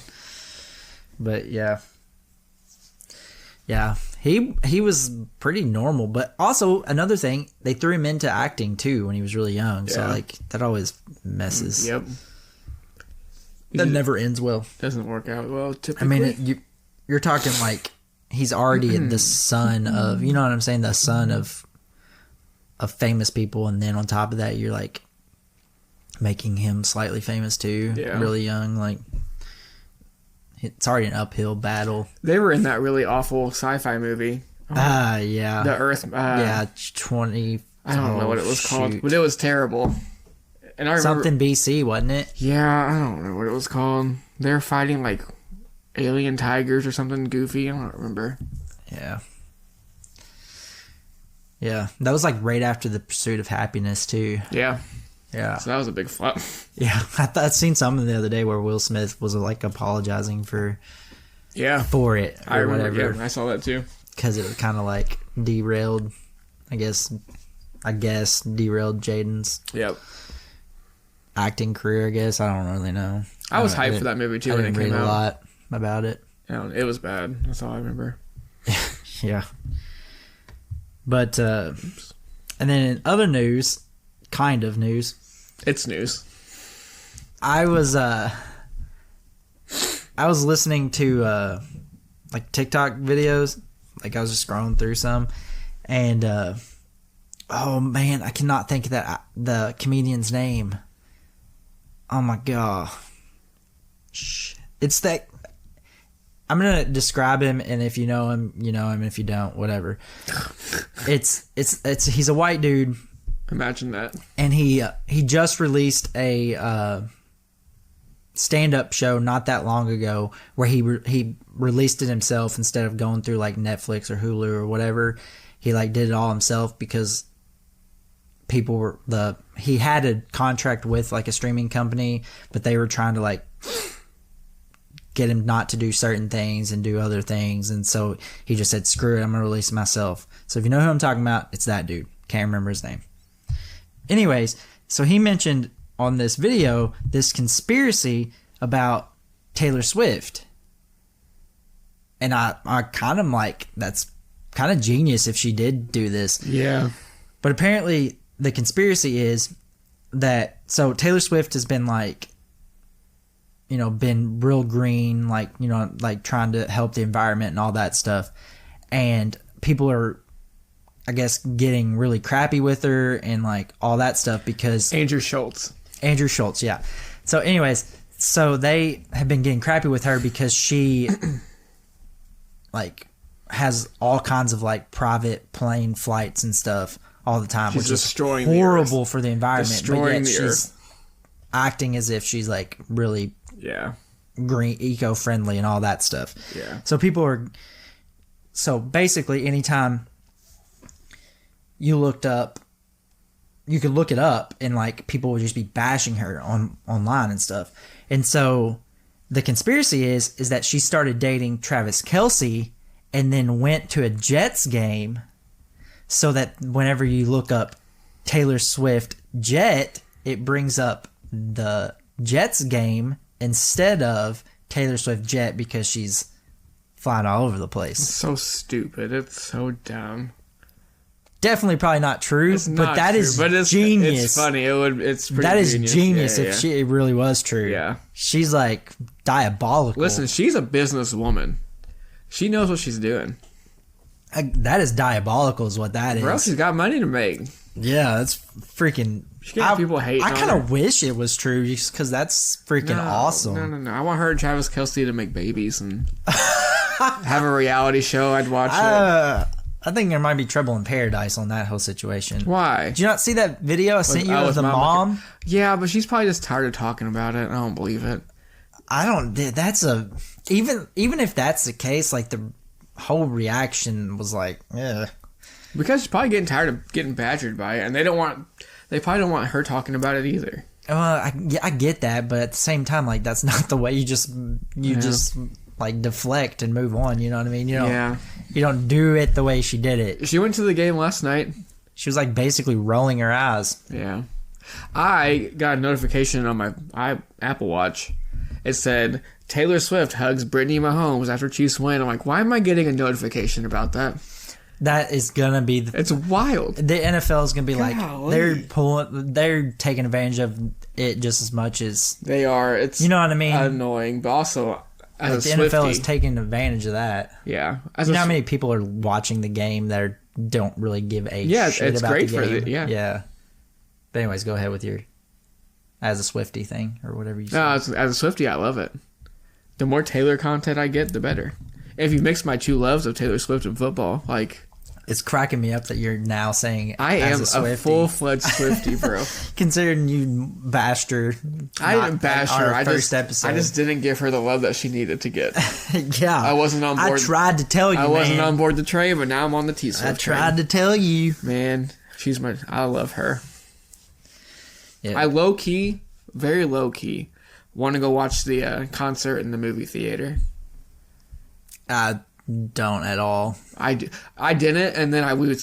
But yeah. Yeah. He was pretty normal, but also another thing, they threw him into acting too when he was really young. So Yeah. like that always messes. Yep. That never ends well. Doesn't work out well I typically. mean, you're talking like he's already the son of, you know what I'm saying, the son of famous people, and then on top of that, you're like making him slightly famous too. Yeah. Really young, like it's already an uphill battle. They were in that really awful sci-fi movie. Yeah. The Earth. Yeah, 20. I don't know what it was called, shoot. but it was terrible. And I remember, Something BC, wasn't it? Yeah, I don't know what it was called. They're fighting like alien tigers or something goofy. I don't remember. Yeah. Yeah. That was like right after The Pursuit of Happiness too. Yeah, Yeah. so that was a big flop. Yeah. I'd seen something the other day where Will Smith was like apologizing for Yeah, it or I remember. whatever. Yeah, I saw that too. Because it kind of like derailed, I guess derailed Jaden's Yep. acting career. I guess I don't really know. I was hyped didn't- for that movie too I when didn't it came read a out. lot about it. It was bad. That's all I remember. Yeah. But and then in other news, kind of news, It's news. I was listening to like TikTok videos. Like I was just scrolling through some, and oh man, I cannot think of the comedian's name. Oh my god, it's that. I'm gonna describe him, and if you know him, you know him. If you don't, whatever. It's he's a white dude, Imagine that. and he just released a stand-up show not that long ago where he released it himself instead of going through like Netflix or Hulu or whatever. He like did it all himself because people were he had a contract with like a streaming company, but they were trying to like get him not to do certain things and do other things, and so he just said screw it, I'm gonna release it myself. So if you know who I'm talking about, it's that dude. Can't remember his name. Anyways, so he mentioned on this video this conspiracy about Taylor Swift, and I kind of like, that's kind of genius if she did do this. Yeah. But apparently the conspiracy is that, so Taylor Swift has been like, you know, been real green, like, you know, like trying to help the environment and all that stuff. And people are, I guess, getting really crappy with her and like all that stuff because Andrew Schultz. Andrew Schultz, yeah. So anyways, so they have been getting crappy with her because she like has all kinds of like private plane flights and stuff all the time, She's which is destroying the horrible for the environment. Destroying but yet the she's acting as if she's like really Yeah. green, eco-friendly and all that stuff. Yeah. So people are, so basically anytime you looked up, you could look it up and like people would just be bashing her online and stuff. And so the conspiracy is that she started dating Travis Kelce and then went to a Jets game so that whenever you look up Taylor Swift Jet, it brings up the Jets game instead of Taylor Swift Jet because she's flying all over the place. So stupid. It's so dumb. Definitely probably not true, It's but not that true, is but it's, genius. It's funny. It's pretty That is genius. genius Yeah, if yeah. it really was true. Yeah. She's like diabolical. Listen, she's a businesswoman. She knows what she's doing. That is diabolical is what that is. Bro, she's got money to make. Yeah, that's freaking... She got people hating I on kind her. of wish it was true just because that's freaking awesome. No. I want her and Travis Kelce to make babies and have a reality show. I'd watch it. I think there might be trouble in paradise on that whole situation. Why? Did you not see that video I sent you of with the mom? Yeah, but she's probably just tired of talking about it. I don't believe it. I don't... That's a... even if that's the case, like the whole reaction was like, yeah. Because she's probably getting tired of getting badgered by it, and they probably don't want her talking about it either. I get that, but at the same time, like that's not the way you just like deflect and move on. You know what I mean? You don't do it the way she did it. She went to the game last night. She was like basically rolling her eyes. Yeah. I got a notification on my Apple Watch. It said, Taylor Swift hugs Brittany Mahomes after Chiefs win. I'm like, why am I getting a notification about that? That is going to be... It's wild. The NFL is going to be like, they're taking advantage of it just as much as... They are. It's you know what I mean? Annoying, but also... As the NFL is taking advantage of that. Yeah. You know how many people are watching the game that don't really give a shit it's about great the game? Yeah. But anyways, go ahead with your as a Swiftie thing or whatever you say. No, as a Swiftie, I love it. The more Taylor content I get, the better. If you mix my two loves of Taylor Swift and football, like... It's cracking me up that you're now saying I am a full-fledged Swiftie, bro. Considering you bashed her. I didn't bash her. I just didn't give her the love that she needed to get. Yeah. I wasn't on board. I tried to tell you, I wasn't on board the train, but now I'm on the T-Swift I tried to tell you. Man, I love her. Yeah. I low-key, very low-key, want to go watch the concert in the movie theater. I don't at all. I didn't, and then we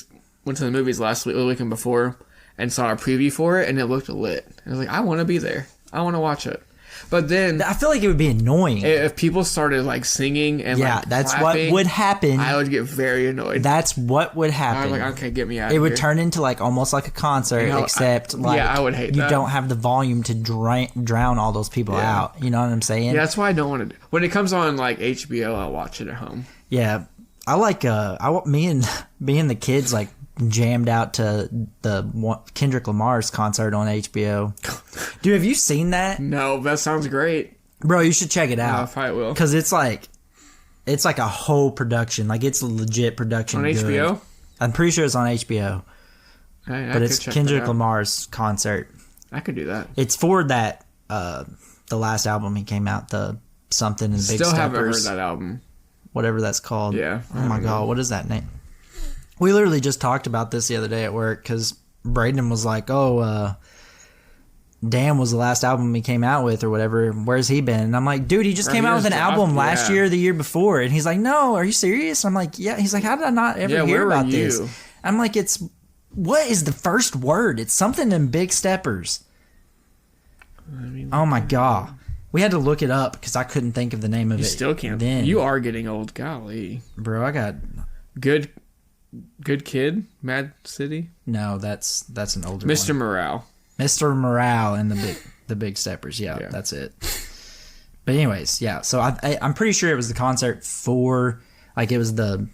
went to the movies last week, the weekend before, and saw a preview for it, and it looked lit. I was like, I want to be there. I want to watch it. But then I feel like it would be annoying if people started like singing and that's clapping, what would happen. I would get very annoyed. That's what would happen. I was like, okay, get me out. It would turn into like almost like a concert, except I would hate you that. don't have the volume to drown all those people out. You know what I'm saying? Yeah, that's why I don't want to. When it comes on like HBO, I'll watch it at home. Yeah, I like me and the kids like jammed out to the Kendrick Lamar's concert on HBO. Dude, have you seen that? No, that sounds great. Bro, you should check it out. I probably will. Because it's like a whole production. Like, it's a legit production. On HBO? I'm pretty sure it's on HBO. But it's Kendrick Lamar's concert. I could do that. It's for that, the last album he came out, the Something and Big Steppers. Still haven't heard that album. Whatever that's called. Yeah. Oh my God, what is that name? We literally just talked about this the other day at work because Braden was like, Damn was the last album he came out with or whatever. Where's he been? And I'm like, dude, he just came out with an album last year or the year before. And he's like, no, are you serious? I'm like, yeah. He's like, how did I not ever hear about this? I'm like, what is the first word? It's Something in Big Steppers. Oh my God. We had to look it up because I couldn't think of the name of it. You still can't. Then. You are getting old. Golly. Bro, I got... Good Kid? Mad City? No, that's an older Mr. one. Morale. Mr. Morale and the Big Steppers. Yeah, that's it. But anyways, yeah. So I'm pretty sure it was the concert for... Like, it was the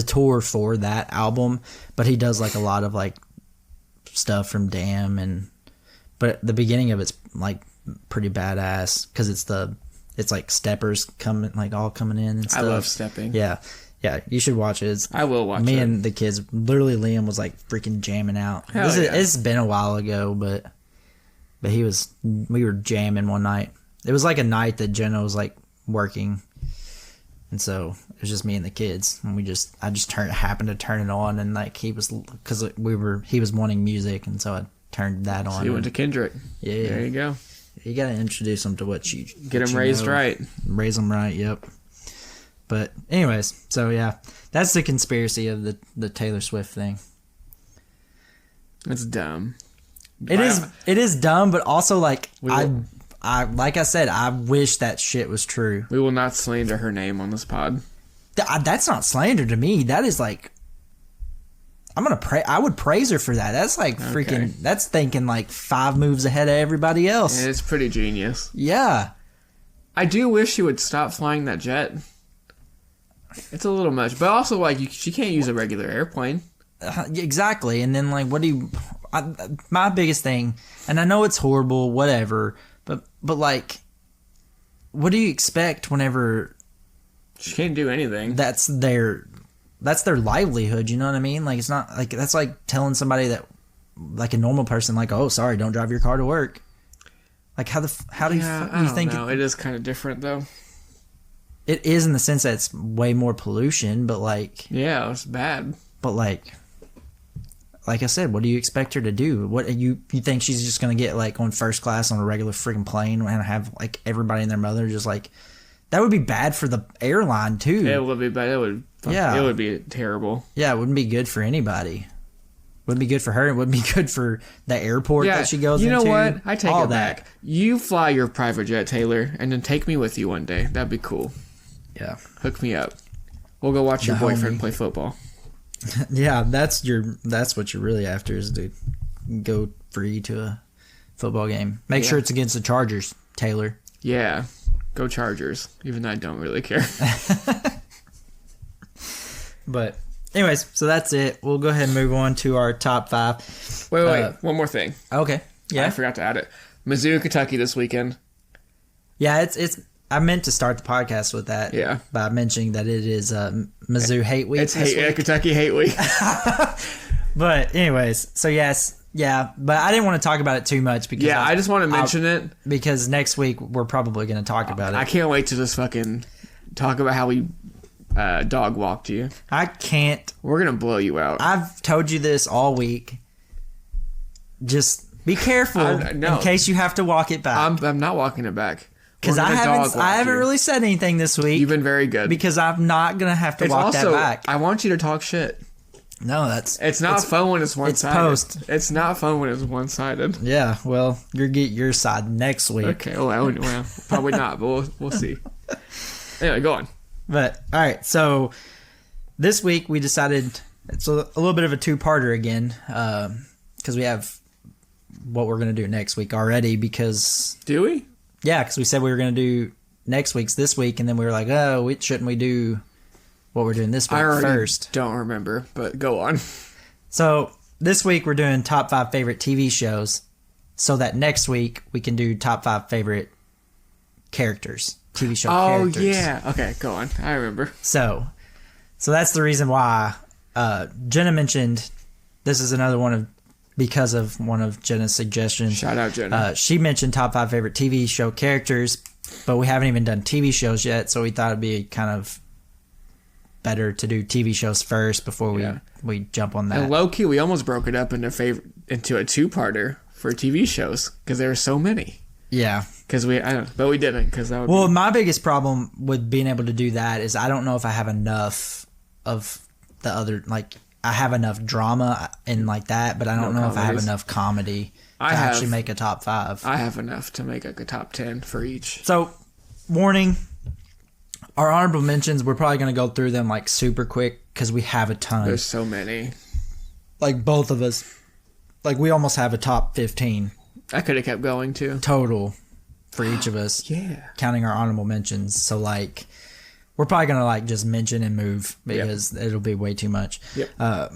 tour for that album. But he does, like, a lot of, like, stuff from Damn. But the beginning of it's, like, pretty badass. Because it's like steppers coming, like, all coming in and stuff. I love stepping. Yeah. Yeah, you should watch it. I will watch it. Me and the kids, literally Liam was like freaking jamming out. It's been a while ago, but we were jamming one night. It was like a night that Jenna was like working. And so it was just me and the kids. And I just happened to turn it on and like he was wanting music. And so I turned that on. So you went to Kendrick. Yeah. There you go. You got to introduce them to what you get them raised right. Raise them right. Yep. But anyways, so yeah, that's the conspiracy of the Taylor Swift thing. It's dumb. It is dumb, but also like like I said, I wish that shit was true. We will not slander her name on this pod. That's not slander to me. That is like, I would praise her for that. That's like freaking. That's thinking like 5 moves ahead of everybody else. And it's pretty genius. Yeah. I do wish she would stop flying that jet. It's a little much, but also like she can't use a regular airplane. Exactly, and then like, my biggest thing, and I know it's horrible, whatever, but like, what do you expect whenever she can't do anything? That's their livelihood. You know what I mean? Like, it's not like that's like telling somebody that, like a normal person, like, oh, sorry, don't drive your car to work. Like, how do you think? It is kind of different though. it is in the sense that it's way more pollution, but like, Yeah, it's bad. but like I said, what do you expect her to do? What you think she's just gonna get like on first class on a regular freaking plane and have like everybody and their mother just like that would be bad for the airline too. It would be bad. It would. Yeah. It would be terrible. Yeah, it wouldn't be good for anybody. Wouldn't be good for her. It wouldn't be good for the airport that she goes into. You know what? I take all it back. You fly your private jet, Taylor, and then take me with you one day. That'd be cool. Yeah. Hook me up. We'll go watch your The boyfriend homie. play football. Yeah, that's what you're really after is to go free to a football game. Make sure it's against the Chargers, Taylor. Yeah. Go Chargers. Even though I don't really care. But anyways, so that's it. We'll go ahead and move on to our top 5. Wait. One more thing. Okay. I Yeah. forgot to add it. Mizzou, Kentucky this weekend. Yeah, it's I meant to start the podcast with that. Yeah. By mentioning that it is Mizzou Hate Week. It's this week. Kentucky Hate Week. But anyways, so yes, yeah, but I didn't want to talk about it too much because Yeah, I just want to mention it. because next week we're probably going to talk about I it. can't wait to just fucking talk about how we dog walked you. I can't. We're gonna blow you out. I've told you this all week. Just be careful no. in case you have to walk it back. I'm not walking it back Because We're I gonna dog haven't walk you. really said anything this week. You've been very good. because I'm not gonna have to It's walk also, that back. I want you to talk shit. No, that's It's not fun when it's one-sided. post. It's not fun when it's one-sided. yeah. Well, you'll get your side next week. Okay, well, probably not, but we'll see. Anyway, go on. But all right, so this week we decided it's a little bit of a two-parter again because we have what we're gonna do next week already. Because Do we? because we said we were gonna do next week's this week, and then we were like, oh, shouldn't we do what we're doing this week I already first? don't remember, but go on. So this week we're doing top 5 favorite TV shows, so that next week we can do top 5 favorite characters, TV show characters. Oh, yeah. Okay, go on. I remember. So that's the reason why Jenna mentioned this is another one of because of one of Jenna's suggestions. Shout out, Jenna. She mentioned top 5 favorite TV show characters, but we haven't even done TV shows yet, so we thought it'd be kind of better to do TV shows first before we jump on that. And low-key, we almost broke it up into a two-parter for TV shows because there were so many. Yeah. Because but we didn't because that would Well, my biggest problem with being able to do that is I don't know if I have enough of the other, like, I have enough drama and like that, but I don't know if I have comedies. enough comedy to I have- actually make a top 5. I have enough to make like a top 10 for each. So, warning, our honorable mentions, we're probably going to go through them like super quick because we have a ton. There's so many. Like both of us, like we almost have a top 15 I could have kept going too. total for each of us. Yeah. Counting our honorable mentions. So like we're probably gonna like just mention and move because it'll be way too much. Yep. I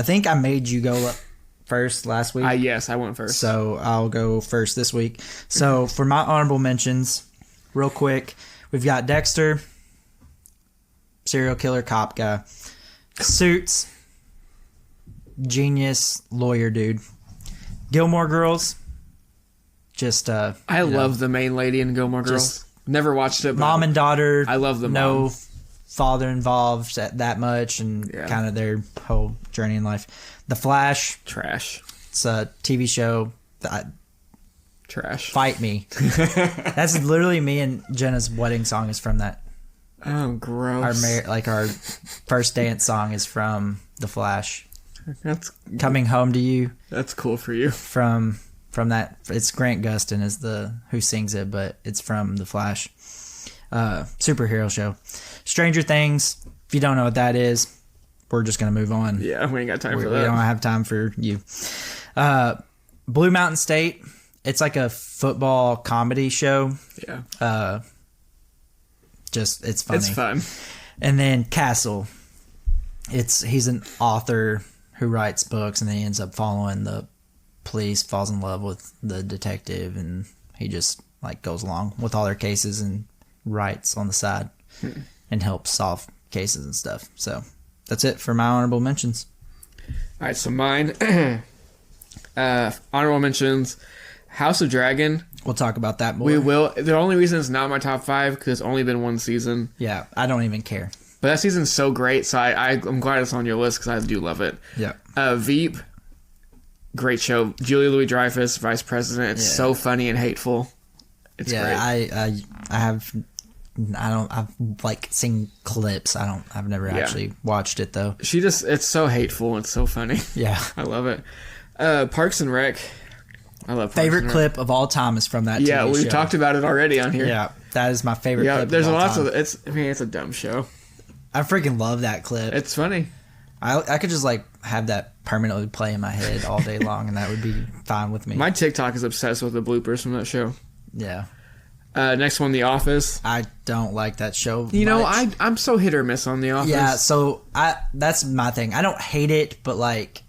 think I made you go up first last week. Yes, I went first. So I'll go first this week. So for my honorable mentions, real quick, we've got Dexter, serial killer cop guy, Suits, genius lawyer dude, Gilmore Girls, just I love the main lady in Gilmore Girls. Just Never watched it. But mom and daughter. I love the no mom. father involved that much, and kind of their whole journey in life. The Flash. Trash. It's a TV show. Trash. Fight Me. That's literally me and Jenna's wedding song is from that. Oh, gross. Our first dance song is from The Flash. That's Coming Home to You cool for you. from that. It's Grant Gustin is who sings it, but it's from The Flash. Superhero show. Stranger Things. If you don't know what that is, we're just gonna move on. Yeah, we ain't got time We for don't that. have time for you. Blue Mountain State. It's like a football comedy show. Yeah, It's funny. it's fun. And then Castle. He's an author who writes books, and then he ends up following the police, falls in love with the detective, and he just like goes along with all their cases and writes on the side and helps solve cases and stuff. So that's it for my honorable mentions. All right, so mine honorable mentions: House of Dragon, We'll talk about that more. We will. The only reason it's not my top 5 because it's only been one season. Yeah, I don't even care. But that season's so great, so I'm glad it's on your list because I do love it. Yeah. Veep, great show. Julia Louis-Dreyfus, Vice President. It's so funny and hateful. It's great. I've like seen clips. I've never actually watched it though. It's so hateful. It's so funny. Yeah. I love it. Parks and Rec. I love Parks favorite and Rec. clip of all time is from that. Yeah, TV we've show. talked about it already on here. Yeah, that is my favorite. Yeah, clip there's of all lots time. of it's a dumb show. I freaking love that clip. It's funny. I could just like have that permanently play in my head all day long, and that would be fine with me. My TikTok is obsessed with the bloopers from that show. Yeah. Next one, The Office. I don't like that show. You know, much. I'm so hit or miss on The Office. Yeah, so that's my thing. I don't hate it, but like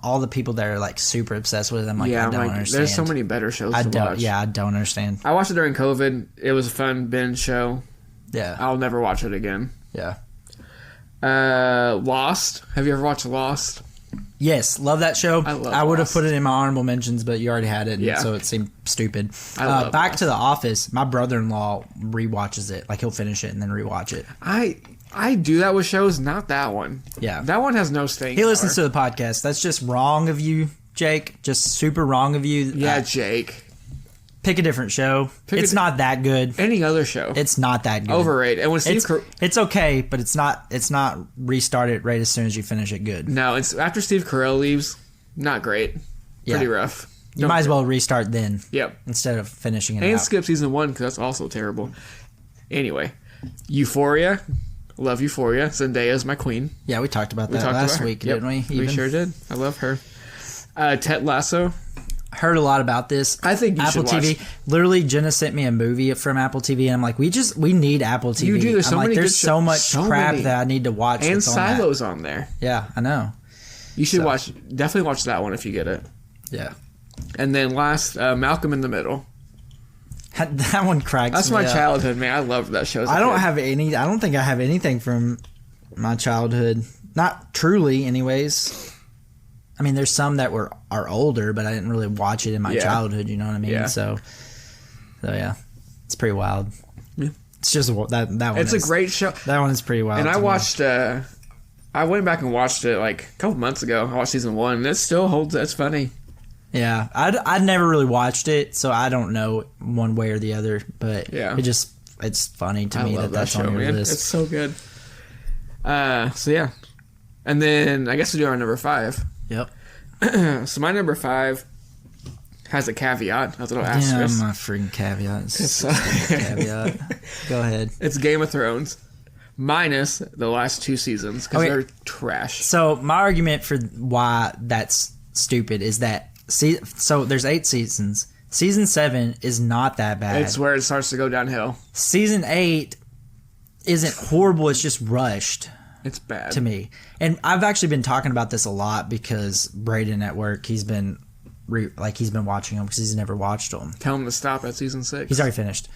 all the people that are like super obsessed with it, I'm like, I don't understand. There's so many better shows to watch. Yeah, I don't understand. I watched it during COVID. It was a fun binge show. Yeah. I'll never watch it again. Yeah. Lost. Have you ever watched Lost? Yes, love that show. I would have Lost. put it in my honorable mentions, but you already had it, Yeah. so it seemed stupid. I love Back Lost. to The Office. My brother-in-law rewatches it. Like he'll finish it and then rewatch it. I do that with shows, not that one. Yeah. That one has no staying He listens power. to the podcast. That's just wrong of you, Jake. Just super wrong of you. Yeah, Jake. Pick a different show. Pick It's a- not that good. Any other show. It's not that good. Overrated. And when Steve It's okay, but it's not restart it right as soon as you finish it good. No, it's after Steve Carell leaves, not great. Yeah. Pretty rough. You might as well restart then Yep. instead of finishing it And out. skip season 1 because that's also terrible. Anyway, Euphoria. Love Euphoria. Zendaya is my queen. Yeah, we talked about We that talked last about her. week, Yep, didn't we? We Even? sure did. I love her. Ted Lasso. Heard a lot about this. I think you Apple should TV. watch. Literally, Jenna sent me a movie from Apple TV, and I'm like, we need Apple TV. You do. There's so I'm like, many there's good so shows. much So crap many. that I need to watch. And that's on that. Silo's on there. Yeah, I know. You should definitely watch that one if you get it. Yeah, And then last, Malcolm in the Middle. that one cracks. That's me my up. childhood, man. I loved that show. As a I don't kid. have any. I don't think I have anything from my childhood. Not truly, anyways. I mean, there's some that are older, but I didn't really watch it in my Yeah. childhood. You know what I mean? Yeah. So yeah, it's pretty wild. Yeah. It's just that one. It's a great show. That one is pretty wild. And I to me. watched. I went back and watched it like a couple months ago. I watched season 1, and it still holds. It's funny. Yeah, I'd never really watched it, so I don't know one way or the other. But Yeah. it's funny to I me love that that's show, on your man. list. It's so good. So yeah, and then I guess we do our number 5. Yep. So my number 5 has a caveat, a little Yeah, asterisk. my freaking caveat. It's, Caveat. Go ahead. it's Game of Thrones, minus the last 2 seasons because Okay. they're trash. So my argument for why that's stupid is that so there's 8 seasons. Season 7 is not that bad. It's where it starts to go downhill. Season 8 isn't horrible. It's just rushed It's bad to me. And I've actually been talking about this a lot because Braden at work, he's been watching them because he's never watched them. Tell them to stop at season 6. He's already finished.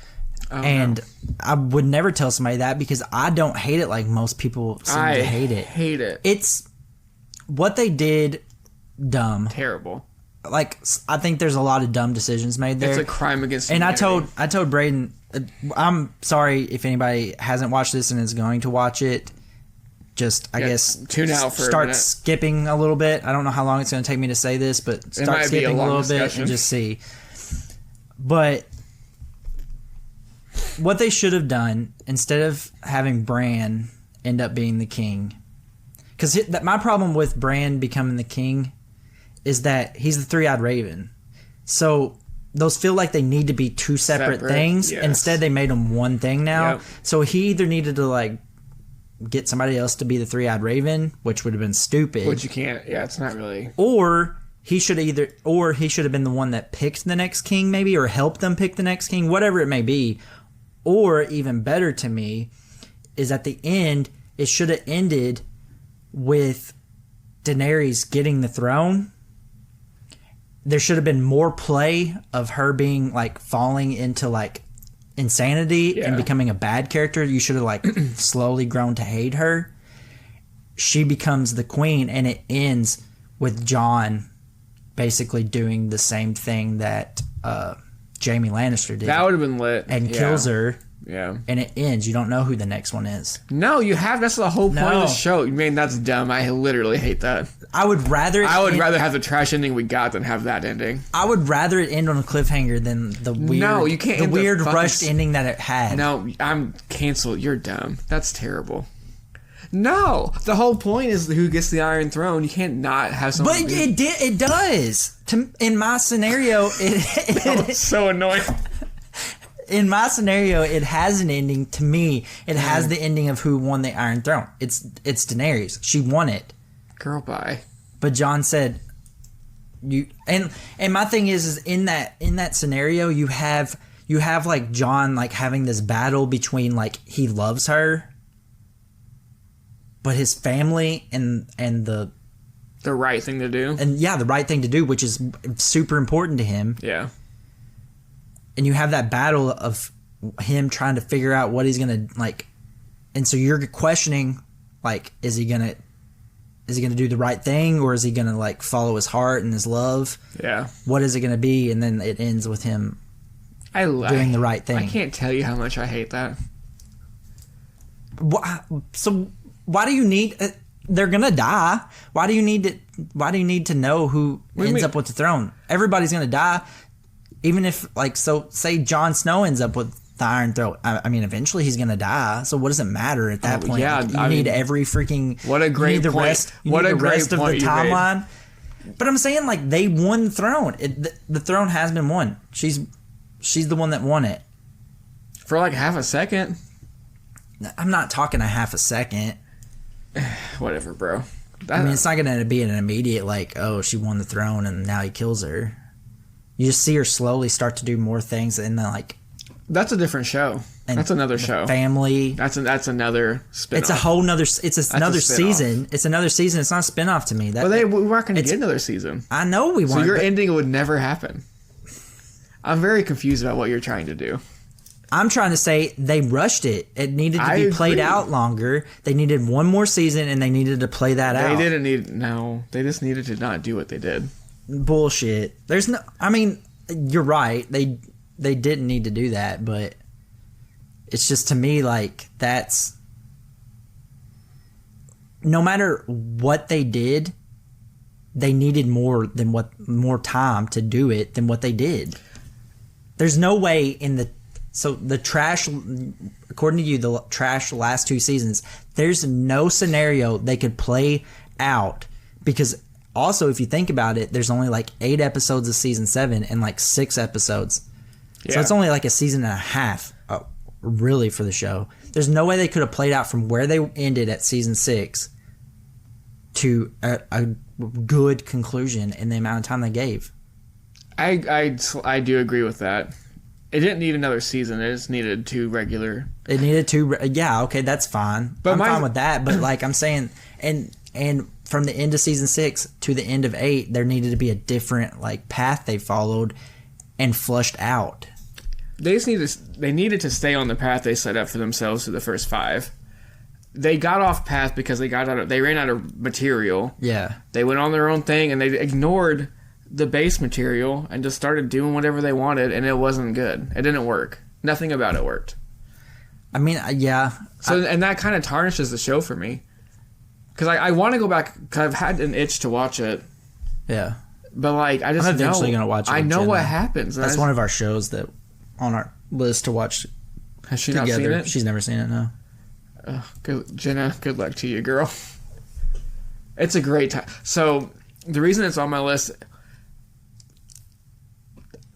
Oh, And no. I would never tell somebody that because I don't hate it like most people seem I to hate it. hate it. It's what they did dumb. Terrible. Like I think there's a lot of dumb decisions made there. It's a crime against and humanity. I told Braden, I'm sorry if anybody hasn't watched this and is going to watch it. Just I guess tune out for a start minute. skipping a little bit. I don't know how long it's going to take me to say this, but start might be a skipping a long little discussion. bit and just see. But what they should have done instead of having Bran end up being the king, because my problem with Bran becoming the king is that he's the three-eyed raven. So those feel like they need to be two separate things. yes. Instead, they made them one thing now. Yep. So he either needed to like get somebody else to be the three-eyed raven, which would have been stupid, Which you can't. Yeah, it's not really. or he should have been the one that picked the next king, maybe, or helped them pick the next king, whatever it may be. Or even better to me is at the end, it should have ended with Daenerys getting the throne. There should have been more play of her being like falling into like insanity and Yeah. becoming a bad character. You should have like slowly grown to hate her. She becomes the queen, and it ends with Jon basically doing the same thing that Jamie Lannister did. That would have been lit. And kills her. Yeah. And it ends. You don't know who the next one is. No, you have. That's the whole point of No. the show. I mean, that's dumb. I literally hate that. I would rather rather have the trash ending we got than have that ending. I would rather it end on a cliffhanger than the weird No, you can't the end the weird fucking rushed ending that it had. No, I'm canceled. You're dumb. That's terrible. No, the whole point is who gets the Iron Throne. You can't not have someone. But it does. In my scenario, It's so annoying. in my scenario, it has an ending. To me, it has the ending of who won the Iron Throne. It's Daenerys. She won it. Girl, bye. But Jon said, "You." And my thing is in that scenario, you have like Jon like having this battle between like he loves her, but his family and the right thing to do. the right thing to do, which is super important to him. Yeah. And you have that battle of him trying to figure out what he's gonna like, and so you're questioning, like, is he gonna do the right thing, or is he gonna like follow his heart and his love? Yeah. What is it gonna be? And then it ends with him doing the right thing. I can't tell you how much I hate that. So why do you need? They're gonna die. Why do you need to know who ends up with the throne? Everybody's gonna die. Even if, like, so say Jon Snow ends up with the Iron Throne. I mean, eventually he's gonna die. So what does it matter at that point? Yeah, Like, you need every freaking. What a great you need the point. Rest, you What need a the great rest of the point you made. timeline. But I'm saying, like, they won the throne. The throne has been won. She's the one that won it. For like half a second. I'm not talking a half a second. Whatever, bro. I mean, it's not going to be an immediate, like, oh, she won the throne and now he kills her. You just see her slowly start to do more things, and then, like... That's a different show. That's another show. Family. That's another spin-off. It's a whole nother... It's another spin-off. season. It's another season. It's not a spin-off to me. Well, we weren't going to get another season. I know we So weren't. your ending would never happen. I'm very confused about what you're trying to do. I'm trying to say they rushed it. It needed to be played agree. out longer. They needed one more season, and they needed to play that out. They didn't need... No. They just needed to not do what they did. Bullshit. There's no... I mean... You're right. They didn't need to do that, but it's just, to me, like, that's... No matter what they did, they needed more time to do it than what they did. There's no way in the... So the trash, according to you, the trash last 2 seasons, there's no scenario they could play out, because... Also, if you think about it, there's only like 8 episodes of season 7 and like 6 episodes. Yeah. So it's only like a season and a half, really, for the show. There's no way they could have played out from where they ended at season 6 to a good conclusion in the amount of time they gave. I do agree with that. It didn't need another season. It just needed 2 regular. It needed 2. Yeah, okay, that's fine. But I'm fine with that. But like I'm saying, and from the end of season 6 to the end of 8, there needed to be a different like path they followed and flushed out. They needed to stay on the path they set up for themselves for the first 5. They got off path because they ran out of material. Yeah. They went on their own thing and they ignored the base material and just started doing whatever they wanted, and it wasn't good. It didn't work. Nothing about it worked. I mean, yeah. So and that kind of tarnishes the show for me. Because I want to go back, because I've had an itch to watch it. Yeah. But, like, I just know. I'm eventually going to watch it. I know Jenna. what happens. That's one of our shows that on our list to watch Has she together. not seen it? She's never seen it, no. Jenna, good luck to you, girl. It's a great time. So, the reason it's on my list,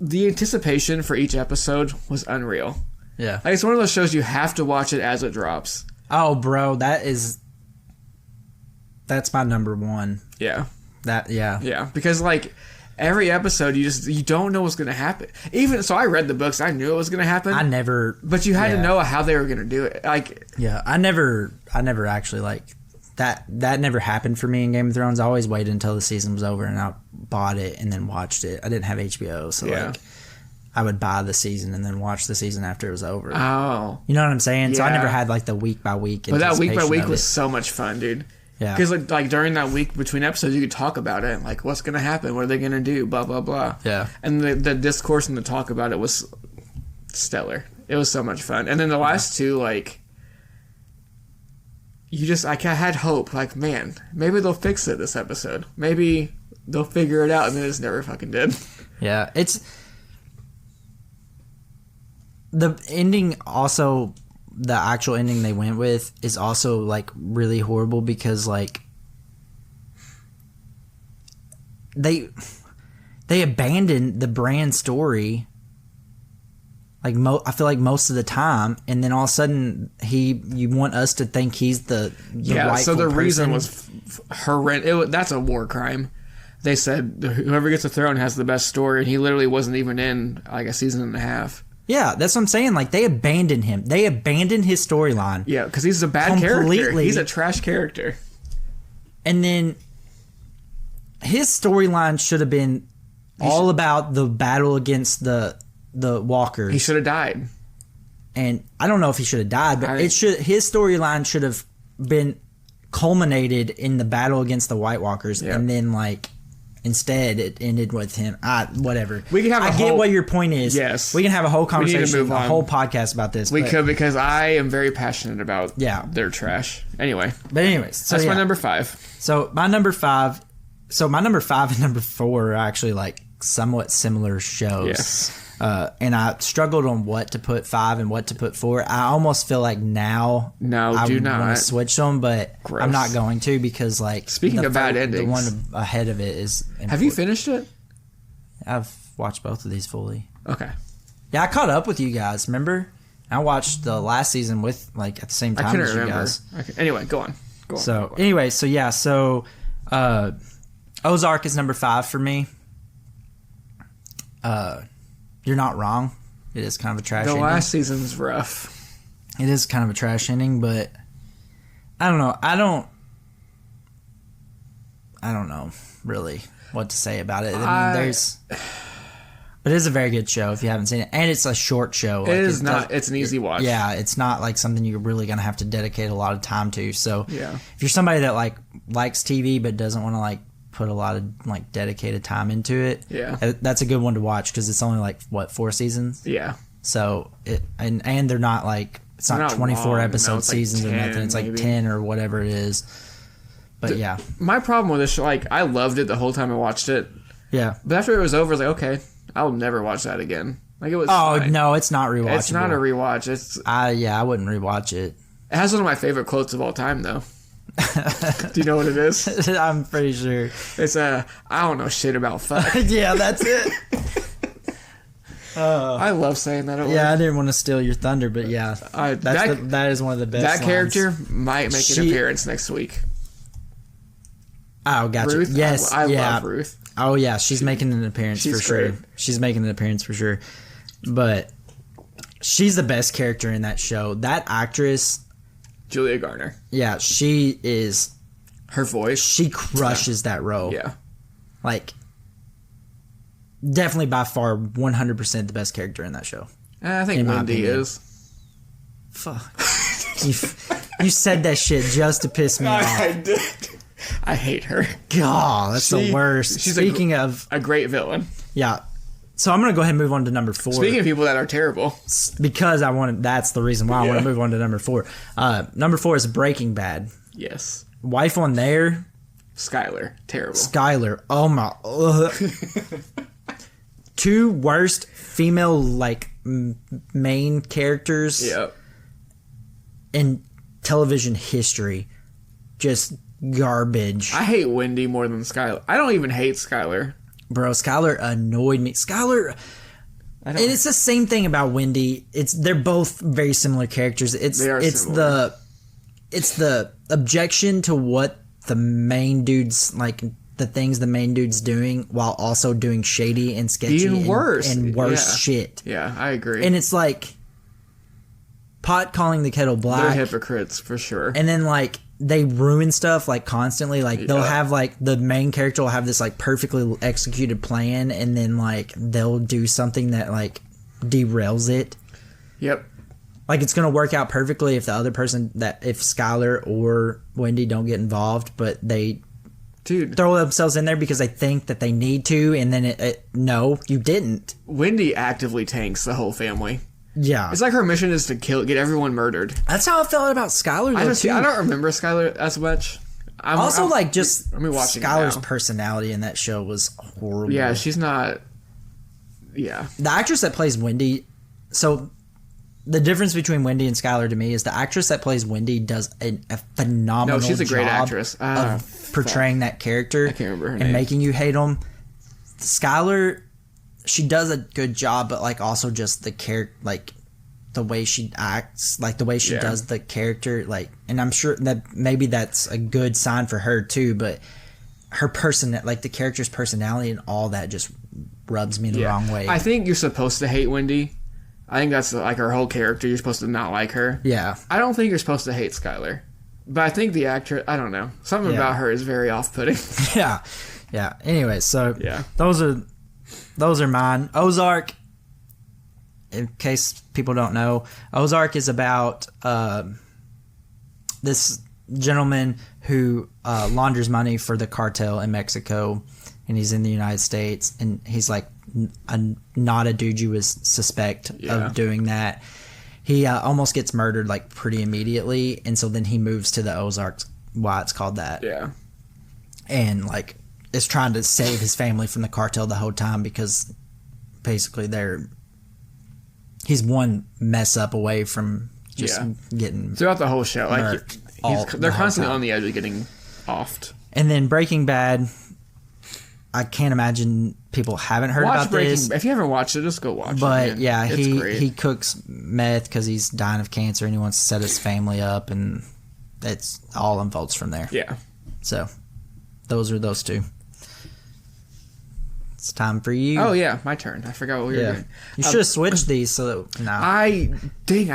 the anticipation for each episode was unreal. Yeah. Like, it's one of those shows you have to watch it as it drops. Oh, bro, that's my number 1. Yeah. Yeah. Because, like, every episode you don't know what's going to happen. Even so, I read the books. I knew it was going to happen. But you had to know how they were going to do it. Like, yeah, I never actually like that. That never happened for me in Game of Thrones. I always waited until the season was over and I bought it and then watched it. I didn't have HBO, so like I would buy the season and then watch the season after it was over. Oh, you know what I'm saying? Yeah. So I never had like the week by week. But that week by week was so much fun, dude. Yeah. Because like during that week between episodes, you could talk about it, like what's gonna happen, what are they gonna do, blah blah blah. Yeah. And the discourse and the talk about it was stellar. It was so much fun. And then the last two, like, I had hope, like, man, maybe they'll fix it this episode. Maybe they'll figure it out, and they just never fucking did. Yeah, it's the ending. Also, the actual ending they went with is also like really horrible because like they abandoned the Bran story. Like I feel like most of the time, and then all of a sudden you want us to think he's the rightful So the reason person. was horrendous. That's a war crime. They said whoever gets the throne has the best story, and he literally wasn't even in like a season and a half. Yeah, that's what I'm saying. Like they abandoned him. They abandoned his storyline. Yeah, because he's a bad character. Completely. He's a trash character. And then his storyline should have been all about the battle against the walkers. He should have died. And I don't know if he should have died, but his storyline should have been culminated in the battle against the White Walkers, Yeah. and then like instead it ended with him. Whatever. We can have. I get what your point is. Yes. we can have a whole conversation, move a on. whole podcast about this. We but, could, because I am very passionate about Yeah. their trash. Anyway, But anyways, so that's yeah. my number 5. So my number 5. So my number 5 and number 4 are actually like somewhat similar shows. Yes. And I struggled on what to put 5 and what to put 4. I almost feel like now No, I do want not. to switch them, but Gross. I'm not going to because like Speaking of bad the endings. one ahead of it is. Have you finished it? I've watched both of these fully. Okay. Yeah, I caught up with you guys. Remember, I watched the last season with like at the same I time couldn't as you remember. guys. Okay. Anyway, go on. Go on. So Go on. anyway, so Ozark is number 5 for me. You're not wrong. It is kind of a trash The ending. last season's rough. It is kind of a trash ending, but I don't know. I don't know really what to say about it. I mean, but it is a very good show if you haven't seen it, and it's a short show. It is not. It's an easy watch. Yeah, it's not like something you're really gonna have to dedicate a lot of time to. So Yeah. if you're somebody that like likes TV but doesn't want to like put a lot of like dedicated time into it, Yeah. that's a good one to watch because it's only like 4 seasons. Yeah. So and they're not like it's They're not not 24 long. episode No, it's like seasons or 10 nothing. It's like maybe. 10 or whatever it is. But yeah, My problem with this show, like, I loved it the whole time I watched it, yeah. but after it was over, I was like, okay, I'll never watch that again. Like, it was. Oh fine. no, it's not rewatchable. It's not a rewatch. It I wouldn't rewatch it. has one of my favorite quotes of all time, though. Do you know what it is? I'm pretty sure. It's I don't know shit about fuck. Yeah, that's it. I love saying that. At Yeah, I work. didn't want to steal your thunder, but yeah, that is one of the best. That lines. character might make an She- appearance next week. Oh, gotcha. Ruth, Yes, I yeah. love Ruth. Oh yeah, she's making an appearance she's for sure. great. She's making an appearance for sure. But she's the best character in that show. That actress, Julia Garner. yeah, she is. Her voice. She crushes that role. Yeah. Like, definitely by far 100% the best character in that show. I think In my Wendy opinion. is. Fuck. you said that shit just to piss me off. I did. I hate her. God, that's the worst. she's Speaking of, A great villain. yeah. So I'm gonna go ahead and move on to number 4. Speaking of people that are terrible. Because I wanted. That's the reason why I want Yeah. to move on to number 4. Number 4 is Breaking Bad. Yes. Wife on there, Skylar. Terrible. Skylar. Oh my. Ugh. 2 worst female like main characters Yep. in television history. Just garbage. I hate Wendy more than Skylar. I don't even hate Skylar. Bro, Skylar annoyed me. Skylar. And it's the same thing about Wendy. They're both very similar characters. They are it's similar. the objection to what the main dude's like the things the main dude's doing while also doing shady and sketchy Even worse. and worse Yeah. shit. Yeah, I agree. And it's like pot calling the kettle They're black. hypocrites for sure. And then like they ruin stuff like constantly. Like they'll Yeah. have like the main character will have this like perfectly executed plan, and then like they'll do something that like derails it. Yep. like it's gonna work out perfectly if the other person if Skylar or Wendy don't get involved, but they Dude, throw themselves in there because they think that they need to, and then no, you didn't. Wendy actively tanks the whole family. Yeah, It's like her mission is to get everyone murdered. that's how I felt about Skylar. I Though, don't remember Skylar as much. Also, like just I'm watching it Skylar's now. personality in that show was horrible. Yeah, she's not. Yeah, The actress that plays Wendy, so the difference between Wendy and Skylar to me is the actress that plays Wendy does a phenomenal no, she's a great job actress. of portraying that character. I can't remember her and name. making you hate him. Skylar, she does a good job, but like also just the character, like the way she acts, like the way she does the character, like, and I'm sure that maybe that's a good sign for her too, but her like the character's personality and all that just rubs me the wrong way. I think you're supposed to hate Wendy. I think that's like her whole character. You're supposed to not like her. Yeah. I don't think you're supposed to hate Skylar. But I think the actress, I don't know. Something about her is very off-putting. Yeah. Yeah. Anyway, so Yeah. those are mine. Ozark, in case people don't know, Ozark is about this gentleman who launders money for the cartel in Mexico, and he's in the United States, and he's like not a dude you would suspect of doing that. He almost gets murdered like pretty immediately, and so then he moves to the Ozarks, why it's called that. Yeah. And like is trying to save his family from the cartel the whole time, because basically he's one mess up away from just getting Throughout the whole show. Like murked they're the whole constantly time. on the edge of getting offed. And then Breaking Bad, I can't imagine people haven't heard Watch about Breaking this. Bad. If you haven't watched it, just go watch it. But man. yeah, It's great. he cooks meth because he's dying of cancer and he wants to set his family up, and it's all unfolds from there. Yeah. So those are those two. It's time for you. Oh yeah, my turn. I forgot what we were doing. You should have switched these so that I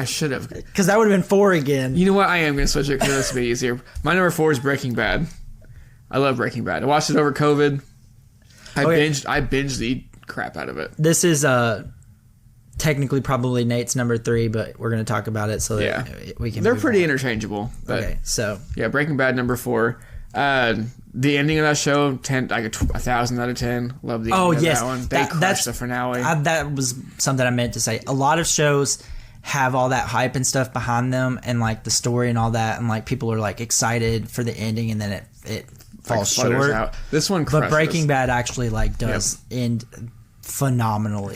should have. because that would have been 4 again. You know what? I am gonna switch it because this will be easier. My number 4 is Breaking Bad. I love Breaking Bad. I watched it over COVID. I binged the crap out of it. This is technically probably Nate's number 3, but we're gonna talk about it so that we can. They're move pretty on. interchangeable. But Okay, so yeah, Breaking Bad number 4. The ending of that show, 1,000 out of 10. Love the ending of yes, that one. They crushed the finale. That was something I meant to say. A lot of shows have all that hype and stuff behind them, and like the story and all that, and like people are like excited for the ending, and then it falls flutters short. out. This one, But Breaking Bad actually like does end phenomenally.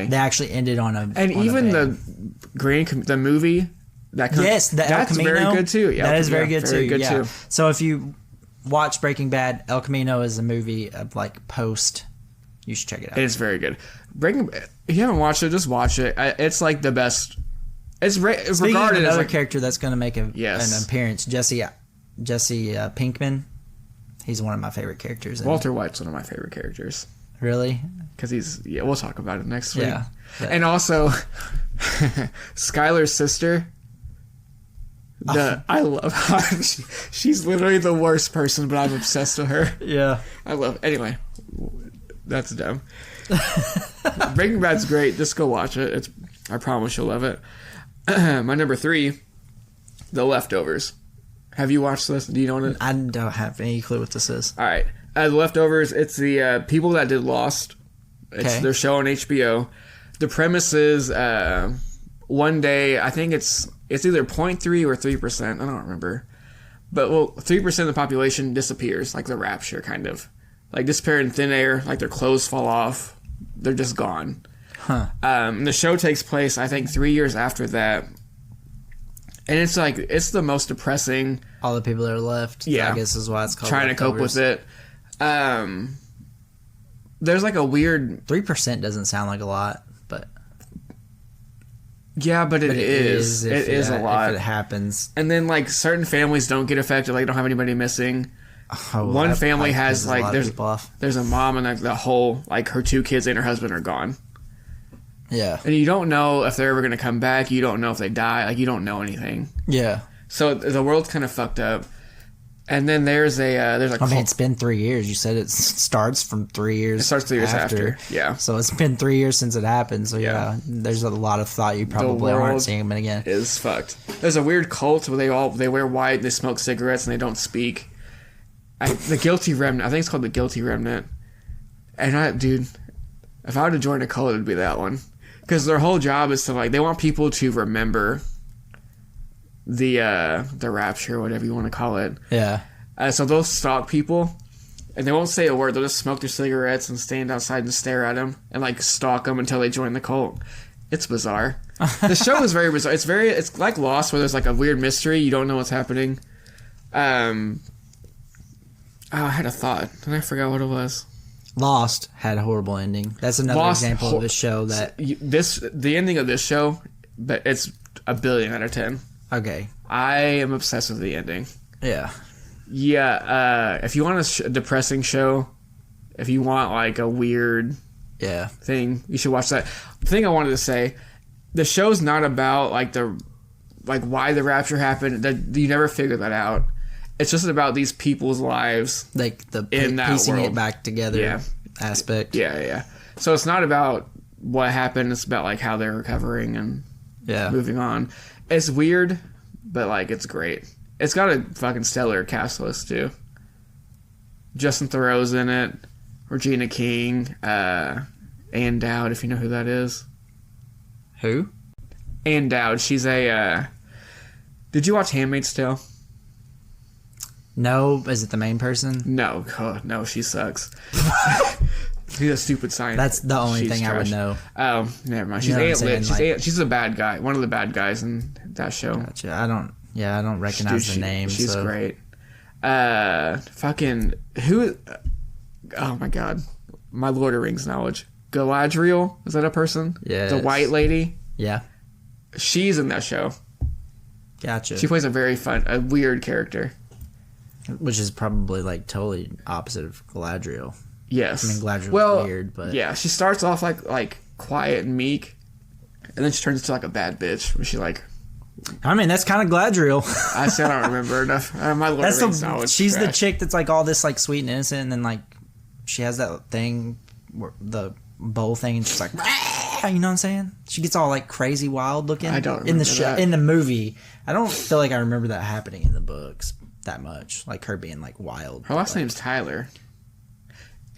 They actually ended on a and on even a bang. the movie that comes, the El that's Camino, very good too. Yeah, that is very good very too. good too. So if you watch Breaking Bad, El Camino is a movie of like post. You should check it out. It's very good. If you haven't watched it, just watch it. It's like the best. It's Speaking of regarded as another like, character that's going to make an appearance, Jesse Pinkman. He's one of my favorite characters. Walter White's one of my favorite characters Really? because we'll talk about it next week. Yeah. And also, Skylar's sister. I love how she's literally the worst person, but I'm obsessed with her. Yeah. I love. Anyway, that's dumb. Breaking Bad's great. Just go watch it. I promise you'll love it. My number 3, The Leftovers. Have you watched this? Do you know what it? I don't have any clue what this is. All right, The Leftovers. It's the people that did Lost. It's their show on HBO. The premise is one day, I think it's either 0.3 or 3%. I don't remember. But 3% of the population disappears, like the Rapture, kind of. Like disappear in thin air, like their clothes fall off. They're just gone. Huh. The show takes place, I think, 3 years after that. And it's the most depressing. All the people that are left. Yeah. I guess is why it's called Trying to cope with it. There's like a weird. 3% doesn't sound like a lot, but Yeah, but it is. It is a lot. if it happens. And then like certain families don't get affected. Like don't have anybody missing. Oh, One that family has pisses a like lot of people off. there's a mom and like the whole like her 2 kids and her husband are gone. Yeah. And you don't know if they're ever going to come back. You don't know if they die. Like, you don't know anything. Yeah. So the world's kind of fucked up. And then there's a I mean, it's been 3 years. You said it starts from 3 years. It starts 3 years after. Yeah. So it's been 3 years since it happened. So yeah, there's a lot of thought you probably aren't seeing him again. Is fucked. There's a weird cult where they wear white, they smoke cigarettes, and they don't speak. The Guilty Remnant. I think it's called the Guilty Remnant. And dude, if I were to join a cult, it'd be that one, because their whole job is to like they want people to remember the rapture, whatever you want to call it. Yeah. So they'll stalk people, and they won't say a word. They'll just smoke their cigarettes and stand outside and stare at them and like stalk them until they join the cult. It's bizarre. The show is very bizarre. It's like Lost, where there's like a weird mystery. You don't know what's happening. I had a thought and I forgot what it was. Lost had a horrible ending. That's another example of a show that the ending of this show, but it's 1 billion out of 10. Okay. I am obsessed with the ending. Yeah. Yeah. If you want a depressing show, if you want like a weird thing, you should watch that. The thing I wanted to say, the show's not about like why the rapture happened. You never figure that out. It's just about these people's lives, like the in that piecing world. It back together aspect. Yeah. So it's not about what happened. It's about like how they're recovering and moving on. It's weird, but like it's great. It's got a fucking stellar cast list too. Justin Theroux's in it, Regina King, Ann Dowd, if you know who that is. Who? Ann Dowd. She's a. Did you watch *Handmaid's Tale*? No. Is it the main person? No. God, no, she sucks. She's a stupid scientist. That's the only thing trash. I would know. Oh, never mind. She's she's a bad guy. One of the bad guys in that show. Gotcha. I don't recognize the name. She's great. Fucking who? Oh my god, my Lord of the Rings knowledge. Galadriel, is that a person? Yeah. The white lady. Yeah. She's in that show. Gotcha. She plays a weird character. Which is probably like totally opposite of Galadriel. Yes. I mean, Galadriel's weird, but yeah, she starts off like quiet and meek, and then she turns into like a bad bitch. Where she like. I mean, that's kind of Galadriel. I said I don't remember enough. My Lord of the Rings knowledge. She's trash. The chick that's like all this like sweet and innocent, and then like she has that thing, the bowl thing, and she's like, you know what I'm saying? She gets all like crazy wild looking. I don't remember that. In the movie. I don't feel like I remember that happening in the books that much, like her being like wild. Her last name's Tyler.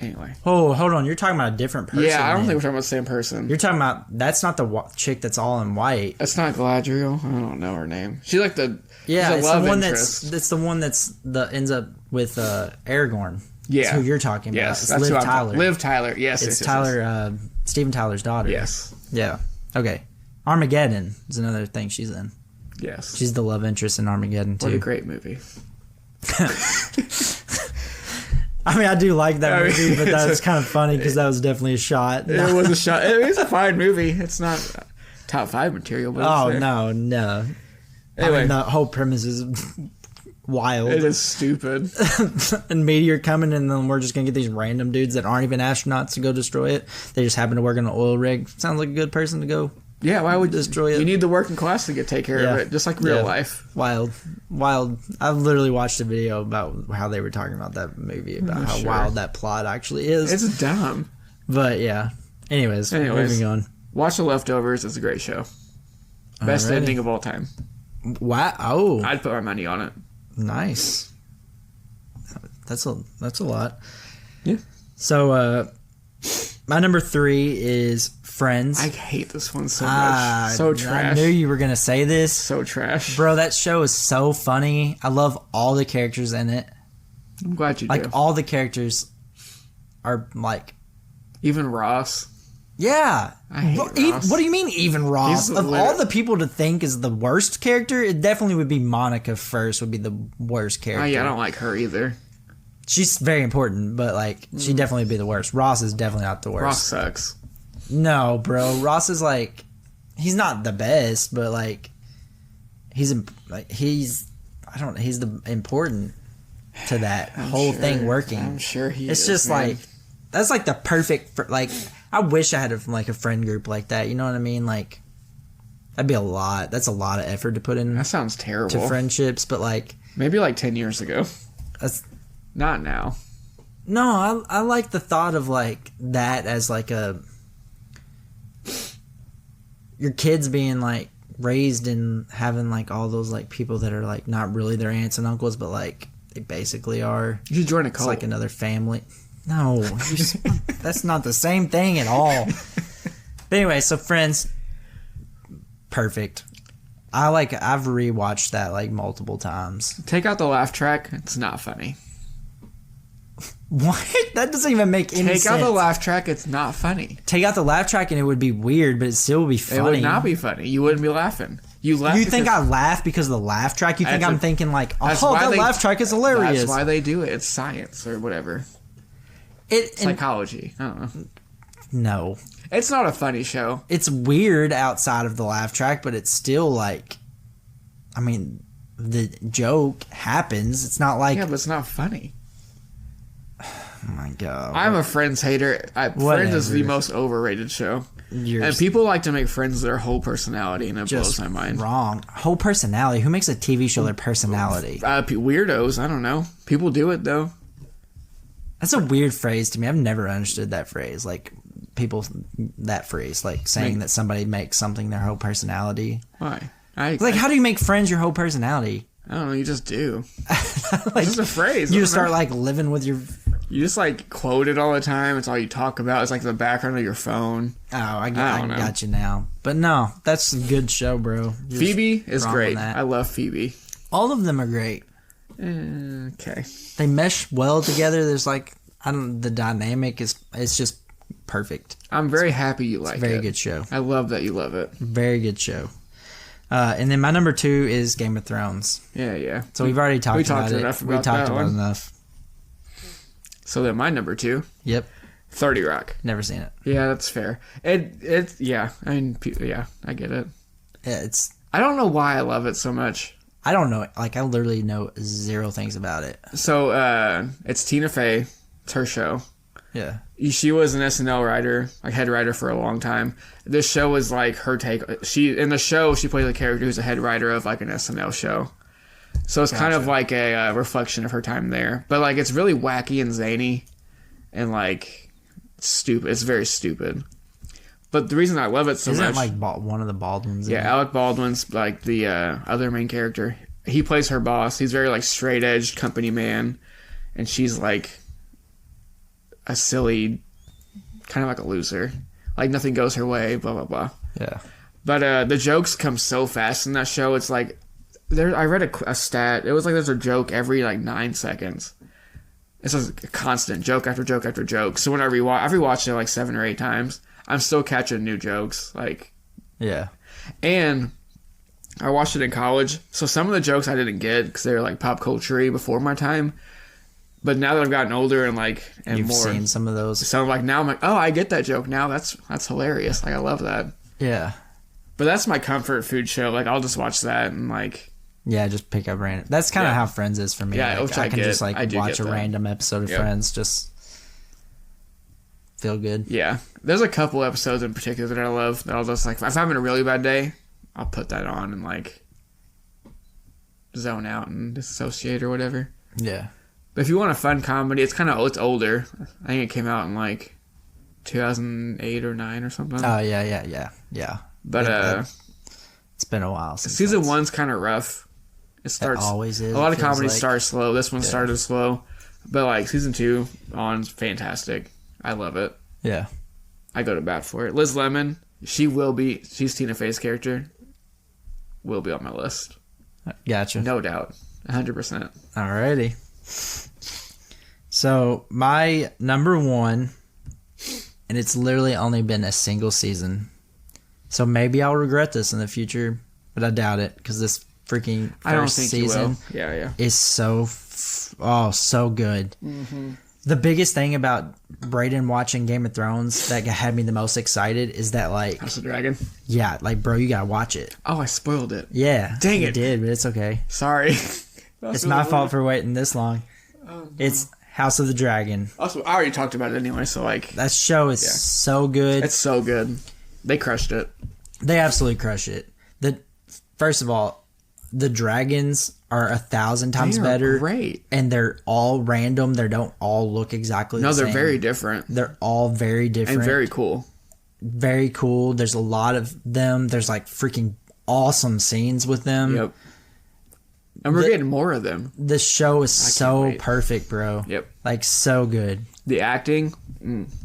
Anyway. Oh, hold on. You're talking about a different person. Yeah, I don't think we're talking about the same person. You're talking about that's not the chick that's all in white. That's not Galadriel. I don't know her name. She's like the it's love the one interest. that's the one that's ends up with Aragorn. Yeah, that's who you're talking about. Yes, it's that's Liv Tyler. Liv Tyler. Yes, it's Tyler. Steven Tyler's daughter. Yes. Yeah. Okay. Armageddon is another thing she's in. Yes. She's the love interest in Armageddon too. What a great movie. I mean, I do like that movie, but that's kind of funny because that was definitely a shot. It was a shot. It's a fine movie. It's not top 5 material, but no. Anyway, I mean, the whole premise is wild. It is stupid. And meteor coming, and then we're just gonna get these random dudes that aren't even astronauts to go destroy it. They just happen to work on an oil rig. Sounds like a good person to go. Yeah, why would destroy it? You need the working class to take care of it, just like real life. Wild. I've literally watched a video about how they were talking about that movie, about how wild that plot actually is. It's dumb. But yeah. Anyways, moving on. Watch The Leftovers. It's a great show. Best ending of all time. Wow. Oh. I'd put my money on it. Nice. That's a lot. Yeah. So my number 3 is Friends. I hate this one so much. So trash. I knew you were going to say this. So trash. Bro, that show is so funny. I love all the characters in it. I'm glad you do. Like, all the characters are, like... Even Ross. Yeah. I hate Ross. What do you mean, even Ross? Of all the people to think is the worst character, it definitely would be Monica first, would be the worst character. Oh, yeah, I don't like her either. She's very important, but, like, she'd definitely be the worst. Ross is definitely not the worst. Ross sucks. No, bro. Ross is like, he's not the best, but like, he's the important to that whole thing working. I'm sure he is. It's just man. like, that's like the perfect, like, I wish I had a friend group like that. You know what I mean? Like, that'd be a lot. That's a lot of effort to put in. That sounds terrible. To friendships, but like. Maybe like 10 years ago. That's, Not now. no, I like the thought of like that as like your kids being like raised and having like all those like people that are like not really their aunts and uncles, but like they basically are. You should join a It's cult. like another family. No, that's not the same thing at all. But anyway, so Friends, perfect. I've rewatched that like multiple times. Take out the laugh track. It's not funny. What? That doesn't even make any sense. Take out the laugh track. It's not funny. Take out the laugh track and it would be weird, but it still would be funny. It would not be funny. You wouldn't be laughing. You laugh. You think because- I laugh because of the laugh track? You think That's I'm a- thinking like, that's oh, why that they- laugh track is hilarious. That's why they do it. It's science or whatever. And Psychology. I don't know. no, It's not a funny show. it's weird outside of the laugh track, but it's still like, I mean, the joke happens. It's not like, Yeah, but it's not funny. oh my god, I'm a Friends hater. Friends is the Whatever. most overrated show. you're And people like to make Friends their whole personality, and it blows just my mind. wrong. Whole personality. Who makes a TV show their personality? Weirdos, I don't know. People do it, though. That's a weird phrase to me. I've never understood that phrase. Like that phrase, like saying that somebody makes something their whole personality. Why? Like, how do you make Friends your whole personality? I don't know. You just do. Like, It's just a phrase. you I just don't start know. like living with your. You just like quote it all the time. It's all you talk about. It's like the background of your phone. Oh, I don't know. got you now. But no, that's a good show, bro. You're Phoebe is wrong on great. that. I love Phoebe. All of them are great. Okay. They mesh well together. There's like the dynamic is it's just perfect. I'm very happy you like Very it. good show. I love that you love it. Very good show. And then my number 2 is Game of Thrones. Yeah. So we've already talked about it. enough We about talked that about one. enough. So then my number 2, Yep. 30 Rock. Never seen it. Yeah, that's fair. Yeah. I mean, yeah, I get it. Yeah, it's. I don't know why I love it so much. I don't know. Like I literally know zero things about it. So it's Tina Fey. It's her show. Yeah. She was an SNL writer, like head writer for a long time. This show is like her take. In the show she plays a character who's a head writer of like an SNL show. So it's kind of like a reflection of her time there. But like it's really wacky and zany, and like stupid. It's very stupid. But the reason I love it so Isn't much, it like one of the Baldwins? in yeah, it? Alec Baldwin's like the other main character. He plays her boss. He's very like straight edged company man, and she's like a silly, kind of like a loser. Like nothing goes her way. Blah blah blah. Yeah. But the jokes come so fast in that show. It's like I read a stat. It was like there's a joke every like 9 seconds. It's a constant joke after joke after joke. So when I've rewatched it like 7 or 8 times. I'm still catching new jokes. Like, Yeah. and I watched it in college, so some of the jokes I didn't get because they were like pop culture-y before my time. But now that I've gotten older and You've more, seen some of those. so like now I'm like, oh, I get that joke now. That's hilarious. Like I love that. Yeah. But that's my comfort food show. Like I'll just watch that and like. Yeah, just pick up random. That's kind of Yeah. how Friends is for me. Yeah, like, which I I can get. just like I do watch get a that. random episode of Yep. Friends, just feel good. Yeah, there's a couple episodes in particular that I love that I'll just like if I'm having a really bad day, I'll put that on and like zone out and disassociate or whatever. Yeah. But if you want a fun comedy, it's it's older. I think it came out in like 2008 or 9 or something. Oh yeah. But Yeah, it's been a while since season that's- 1's kind of rough. It starts always is, A lot it of feels comedies like. start slow. This one started slow, but like season 2 on's fantastic. I love it. Yeah. I go to bat for it. Liz Lemon, she's Tina Fey's character. Will be on my list. Gotcha. No doubt. 100%. Alrighty. So my number 1, and it's literally only been a single season. So maybe I'll regret this in the future, but I doubt it because this freaking I don't first think season you will. Yeah. is so so good. Mm-hmm. The biggest thing about Brayden watching Game of Thrones that had me the most excited is that like House of Dragon. yeah, like bro, you gotta watch it. Oh, I spoiled it. Yeah, Dang you it. did, but it's okay. Sorry. It's my fault for waiting this long. It's House of the Dragon. Also, I already talked about it anyway, so like That show is so good. it's so good. They crushed it. They absolutely crush it. First of all, the dragons are 1,000 times They are better. great. And they're all random. They don't all look exactly No, the same. they're very different. They're all very different. And very cool. Very cool. There's a lot of them. There's like freaking awesome scenes with them. Yep. And we're getting more of them. This show is so wait. perfect, bro. Yep. Like so good. The acting,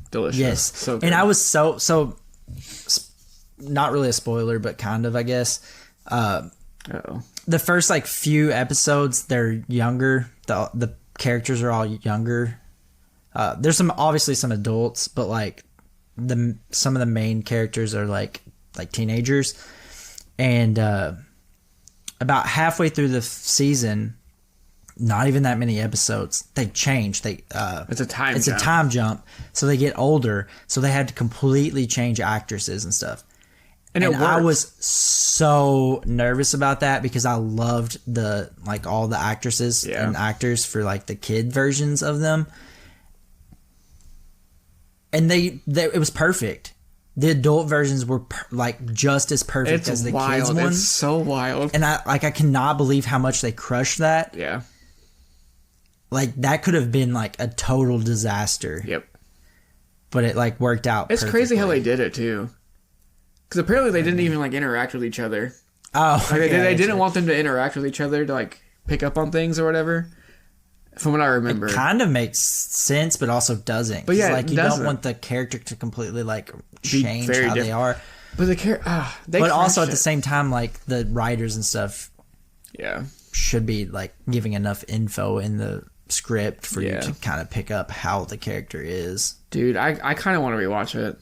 delicious. Yes. So good. And I was so not really a spoiler, but kind of, I guess. Uh-oh. The first like few episodes, they're younger. The characters are all younger. There's obviously some adults, but like some of the main characters are like teenagers. And about halfway through the season, not even that many episodes, they change. It's a time It's jump. a time jump. So they get older. So they had to completely change actresses and stuff. And it worked. I was so nervous about that because I loved all the actresses and actors for like the kid versions of them. And it was perfect. The adult versions were just as perfect as the kids ones. It's so wild. And I cannot believe how much they crushed that. Yeah. Like that could have been like a total disaster. Yep. But it like worked out. It's crazy how they did it too. Because apparently they didn't even like interact with each other. Oh, Like they didn't want them to interact with each other to like pick up on things or whatever. From what I remember, kind of makes sense, but also doesn't. But yeah, like you it doesn't. don't want the character to completely like Be change very how they different. are. but But also at the same time, like the writers and stuff yeah, should be like giving enough info in the script for you Yeah. to kind of pick up how the character is. dude, I kind of want to rewatch it.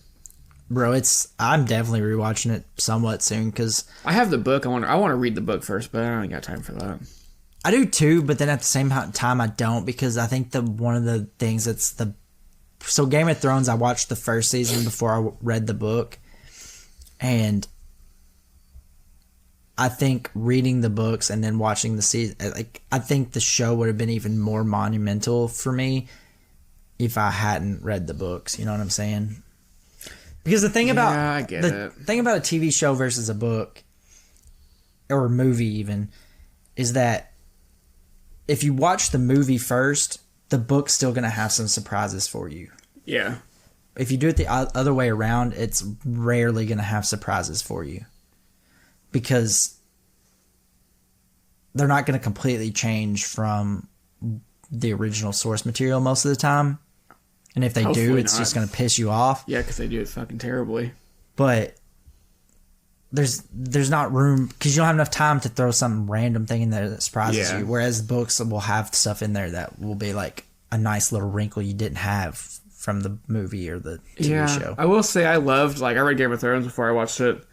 Bro, I'm definitely rewatching it somewhat soon because I have the book. I want to read the book first, but I don't got time for that. I do too. But then at the same time, I don't because I think one of the things so Game of Thrones. I watched the first season before I read the book, and I think reading the books and then watching the season, like I think the show would have been even more monumental for me if I hadn't read the books. You know what I'm saying? Because the thing about I get it. thing about a TV show versus a book or a movie even is that if you watch the movie first, the book's still going to have some surprises for you. Yeah, If you do it the other way around, it's rarely going to have surprises for you because they're not going to completely change from the original source material most of the time. And if they do, Hopefully it's not. just going to piss you off. yeah, because they do it fucking terribly. But there's not room because you don't have enough time to throw some random thing in there that surprises Yeah. you. Whereas books will have stuff in there that will be like a nice little wrinkle you didn't have from the movie or the TV show. I will say I read Game of Thrones before I watched it,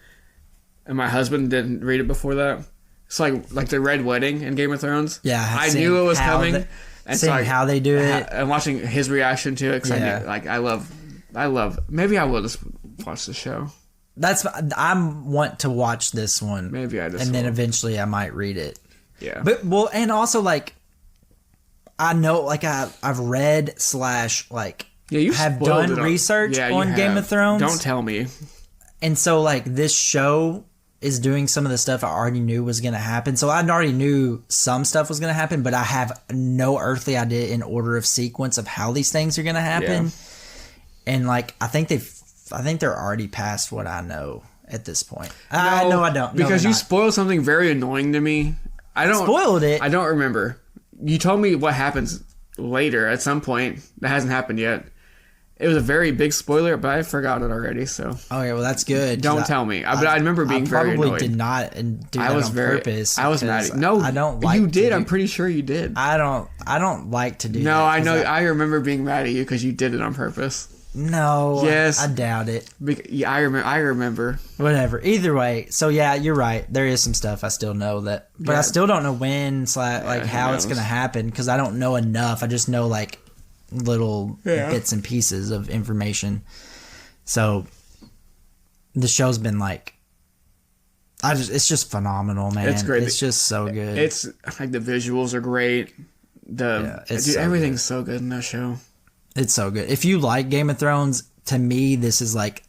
and my husband didn't read it before that. It's like the Red Wedding in Game of Thrones. Yeah, I knew it was coming. And Seeing how they do it. and watching his reaction to it, because I love. Maybe I will just watch the show. I want to watch this one. Maybe I just and then will. eventually I might read it. Yeah, But and also like I know like I've read / like you have spoiled done it research you on Game have. of Thrones. Don't tell me. And so like this show is doing some of the stuff I already knew was going to happen. So I already knew some stuff was going to happen, but I have no earthly idea in order of sequence of how these things are going to happen. Yeah. And like I think they're already past what I know at this point. No, I don't. No, Because they're you not. spoiled something very annoying to me. I don't Spoiled it. I don't remember. You told me what happens later at some point that hasn't happened yet. It was a very big spoiler, but I forgot it already. So Okay, well that's good. don't tell me. But I remember being very probably annoyed. did not do that on purpose. I was mad. because No, I don't like. You to did. do- I'm pretty sure you did. I don't like to do. No, that I 'cause know. I remember being mad at you because you did it on purpose. No. Yes. I doubt it. Yeah, I remember. Whatever. Either way. So yeah, you're right. There is some stuff I still know that, but Yeah. I still don't know when like who how it's knows? gonna happen because I don't know enough. I just know like little bits and pieces of information. So the show's been like, it's just phenomenal, man. It's great. It's just so good. It's like the visuals are great. it's Dude, so everything's so good in that show. It's so good. If you like Game of Thrones, to me, this is like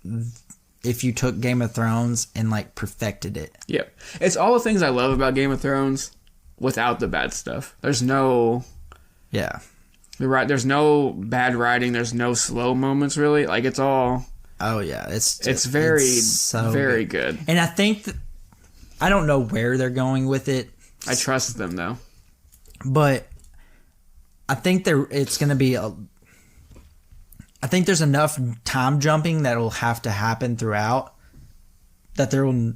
if you took Game of Thrones and like perfected it. Yep. It's all the things I love about Game of Thrones, without the bad stuff. There's no Yeah. there's no bad writing. There's no slow moments really. Like it's all. Oh yeah, it's very so very good. And I think I don't know where they're going with it. I trust them though. But I think it's going to be I think there's enough time jumping that will have to happen throughout that there'll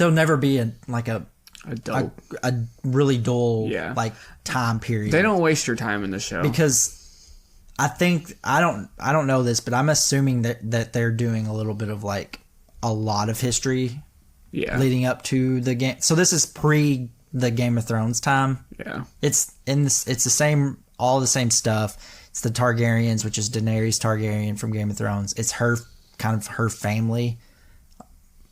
never be a really dull like time period. They don't waste your time in the show because I think I don't know this, but I'm assuming that they're doing a little bit of like a lot of history leading up to the game. So this is pre the Game of Thrones time. Yeah. It's the same, all the same stuff. It's the Targaryens, which is Daenerys Targaryen from Game of Thrones. It's her family,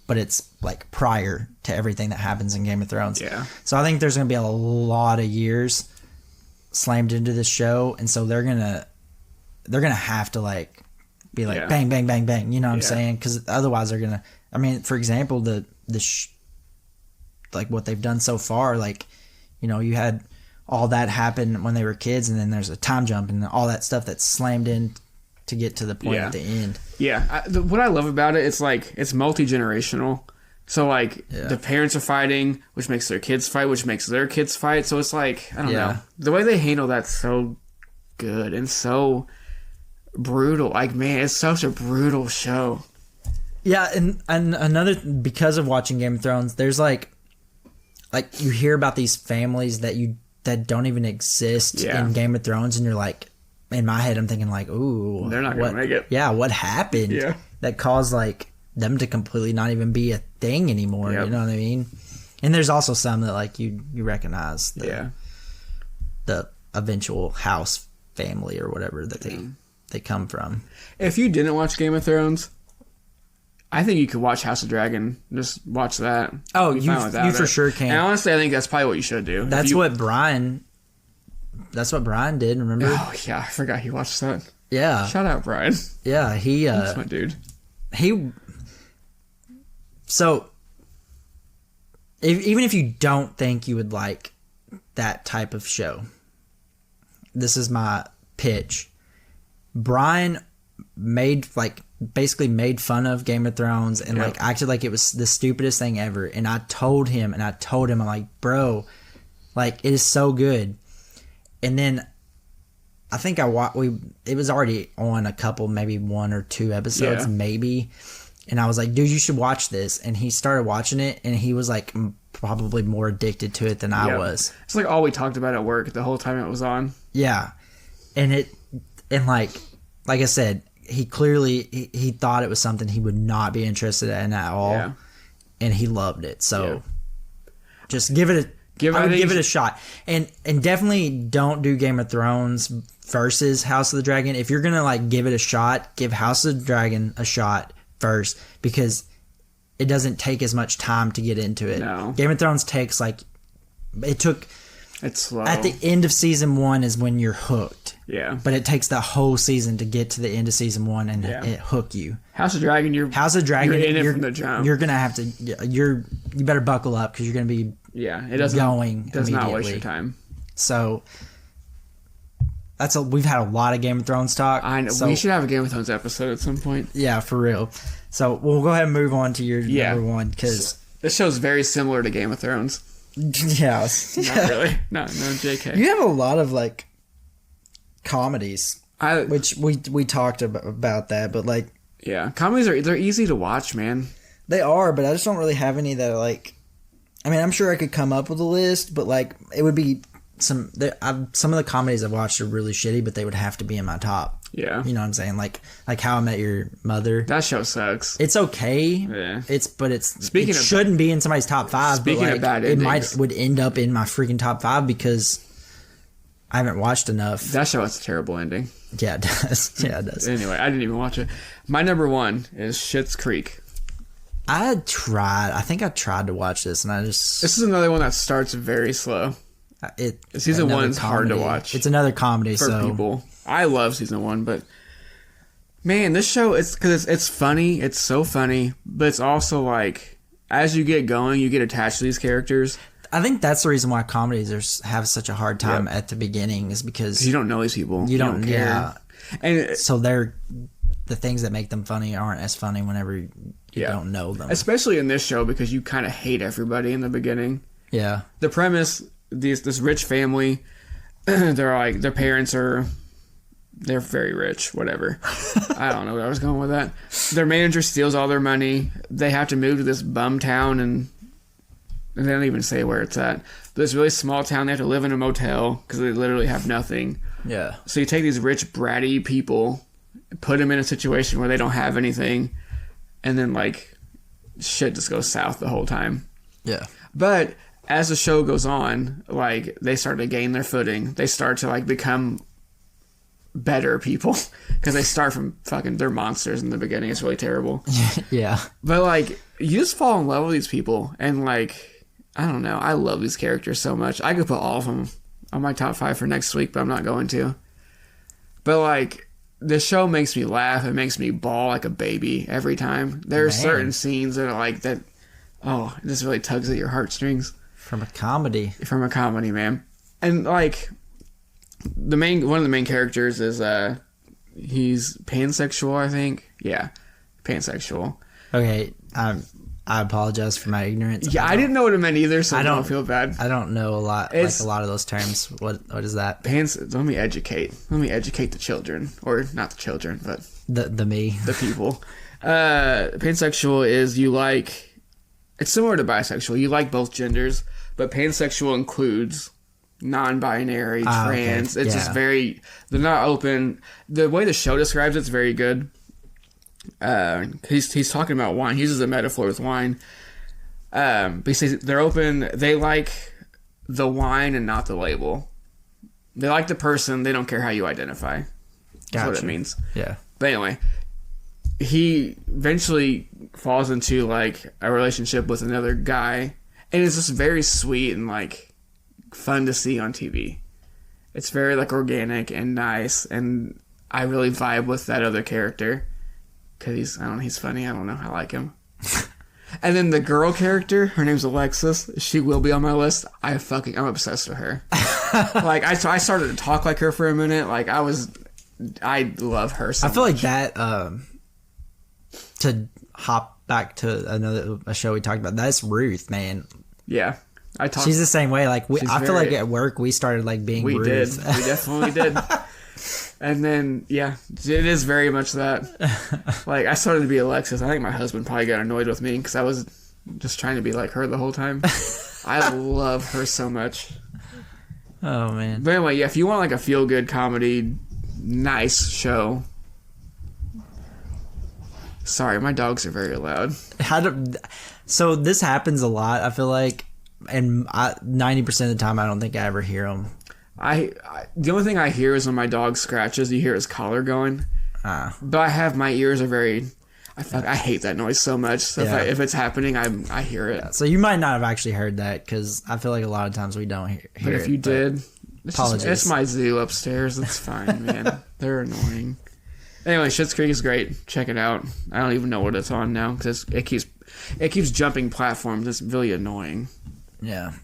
but it's like prior to everything that happens in Game of Thrones. Yeah. So I think there's going to be a lot of years slammed into this show, and so they're gonna have to like be like bang bang bang bang. You know what I'm saying? Because otherwise they're gonna. I mean, for example, like what they've done so far, like, you know, you had all that happen when they were kids, and then there's a time jump and all that stuff that's slammed in to get to the point at the end. Yeah. What I love about it, it's like, it's multi-generational. So like the parents are fighting, which makes their kids fight, which makes their kids fight. So it's like, I don't know. The way they handle that's so good and so brutal. Like, man, it's such a brutal show. Yeah. And another, because of watching Game of Thrones, there's like you hear about these families that don't even exist in Game of Thrones, and you're like, in my head, I'm thinking like, ooh, they're not gonna make it. Yeah, what happened? Yeah, that caused like them to completely not even be a thing anymore. Yep. You know what I mean? And there's also some that like you recognize the eventual house family or whatever that they come from. If you didn't watch Game of Thrones, I think you could watch House of Dragon. Just watch that. Oh, you for sure can. And honestly, I think that's probably what you should do. That's what Brian did. Remember? Oh yeah, I forgot he watched that. Yeah. Shout out, Brian. Yeah, that's my dude. So, even if you don't think you would like that type of show, this is my pitch. Brian basically made fun of Game of Thrones and like acted like it was the stupidest thing ever. And I told him, I'm like, bro, like it is so good. And then I think it was already on a couple, maybe 1 or 2 episodes, maybe. And I was like, dude, you should watch this. And he started watching it, and he was like probably more addicted to it than I was. It's like all we talked about at work the whole time it was on. Yeah. And like I said, he clearly he thought it was something he would not be interested in at all. Yeah. And he loved it. So just give it a shot. And definitely don't do Game of Thrones versus House of the Dragon. If you're going to like give it a shot, give House of the Dragon a shot first, because it doesn't take as much time to get into it. No. Game of Thrones takes it's slow. At the end of season 1 is when you're hooked. Yeah. But it takes the whole season to get to the end of season 1 and it hook you. House of Dragon, you're in it from the jump. You're gonna have to. You better buckle up because you're gonna be. Yeah, it does not waste your time. So we've had a lot of Game of Thrones talk. I know. So, we should have a Game of Thrones episode at some point. Yeah, for real. So we'll go ahead and move on to your number 1, because this show's very similar to Game of Thrones. Yeah. Not really. No, JK. You have a lot of like comedies, which we talked about that, but like comedies they're easy to watch, man. They are, but I just don't really have any that are like. I mean, I'm sure I could come up with a list, but like it would be some of the comedies I've watched are really shitty, but they would have to be in my top. Yeah, you know what I'm saying? Like How I Met Your Mother. That show sucks. It's okay. Yeah, it shouldn't be in somebody's top 5. Speaking but like, of bad endings, would end up in my freaking top 5 because I haven't watched enough. That show has a terrible ending. Yeah, it does. Yeah, it does. Anyway, I didn't even watch it. My number 1 is Schitt's Creek. I think I tried to watch this, and this is another one that starts very slow. Season 1 is hard to watch. It's another comedy for people. I love season 1, but man, this show it's funny. It's so funny, but it's also like as you get going, you get attached to these characters. I think that's the reason why comedies have such a hard time at the beginning is because You don't know these people. you don't care. yeah. And So the things that make them funny aren't as funny whenever you don't know them. especially in this show because you kind of hate everybody in the beginning. Yeah. The premise: this rich family, they're like their parents they're very rich. Whatever. I don't know where I was going with that. Their manager steals all their money. They have to move to this bum town and they don't even say where it's at. But this really small town. They have to live in a motel because they literally have nothing. Yeah. So you take these rich, bratty people, put them in a situation where they don't have anything, and then, like, shit just goes south the whole time. Yeah. But as the show goes on, like, they start to gain their footing. They start to, like, become better people because they start from fucking, they're monsters in the beginning. It's really terrible. Yeah. But, like, you just fall in love with these people, and, like, I don't know. I love these characters so much. I could put all of them on my top 5 for next week, but I'm not going to. But, like, the show makes me laugh. It makes me bawl like a baby every time. There are certain scenes that are like that. Oh, it just really tugs at your heartstrings. From a comedy. From a comedy, man. And, like, one of the main characters is, he's pansexual, I think. Yeah, pansexual. Okay. I apologize for my ignorance. Yeah, I didn't know what it meant either, so I don't feel bad. I don't know a lot of those terms. What is that? Let me educate the children, or not the children, but the people. Pansexual is it's similar to bisexual. You like both genders, but pansexual includes non-binary, trans. Okay. It's just they're not open. The way the show describes it's very good. He's talking about wine. He uses a metaphor with wine. But he says they're open. They like the wine and not the label. They like the person. They don't care how you identify. That's what it means. Yeah. But anyway, he eventually falls into like a relationship with another guy, and it's just very sweet and like fun to see on TV. It's very like organic and nice, and I really vibe with that other character. Because he's funny. I don't know. I like him. And then the girl character, her name's Alexis. She will be on my list. I'm obsessed with her. Like, I started to talk like her for a minute. Like, I love her so much. I feel like that, to hop back to a show we talked about, that's Ruth, man. Yeah. She's the same way. Like, I feel like at work, we started like being Ruth. We definitely did. And then, yeah, it is very much that. Like, I started to be Alexis. I think my husband probably got annoyed with me because I was just trying to be like her the whole time. I love her so much. Oh, man. But anyway, yeah, if you want like a feel-good comedy, nice show. Sorry, my dogs are very loud. So this happens a lot, I feel like. And 90% of the time, I don't think I ever hear them. The only thing I hear is when my dog scratches. You hear his collar going. But my ears are very. I hate that noise so much. So if it's happening, I hear it. Yeah, so you might not have actually heard that because I feel like a lot of times we don't hear but if you did, apologies. It's my zoo upstairs. It's fine, man. They're annoying. Anyway, Schitt's Creek is great. Check it out. I don't even know what it's on now because it keeps jumping platforms. It's really annoying. Yeah,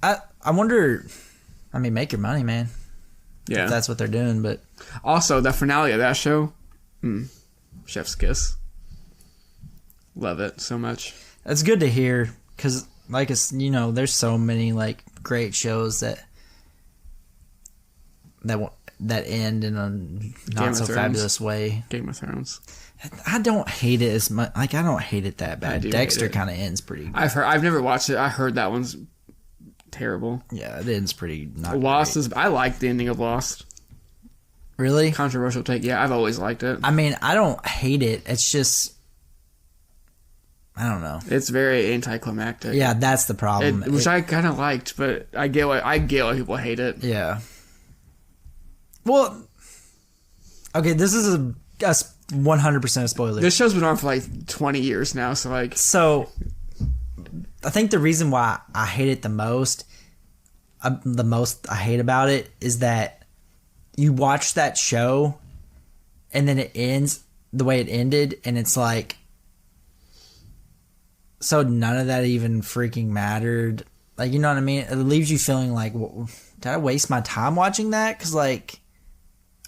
I wonder. I mean, make your money, man. Yeah. If that's what they're doing, but... Also, the finale of that show, chef's kiss. Love it so much. It's good to hear, because, like, there's so many, like, great shows that end in a not-so-fabulous way. Game of Thrones. I don't hate it as much. Like, I don't hate it that bad. Dexter kind of ends pretty... I've never watched it. I heard that one's... terrible. Yeah, it ends pretty not Lost great. I like the ending of Lost. Really? Controversial take. Yeah, I've always liked it. I mean, I don't hate it. It's just I don't know. It's very anticlimactic. Yeah, that's the problem. Which I kind of liked, but I get why people hate it. Yeah. Well, okay, this is a 100% a spoiler. This show's been on for like 20 years now, so like... So, I think the reason why I hate it the most I hate about it is that you watch that show and then it ends the way it ended and it's like, so none of that even freaking mattered. Like, you know what I mean? It leaves you feeling like, did I waste my time watching that? Because, like...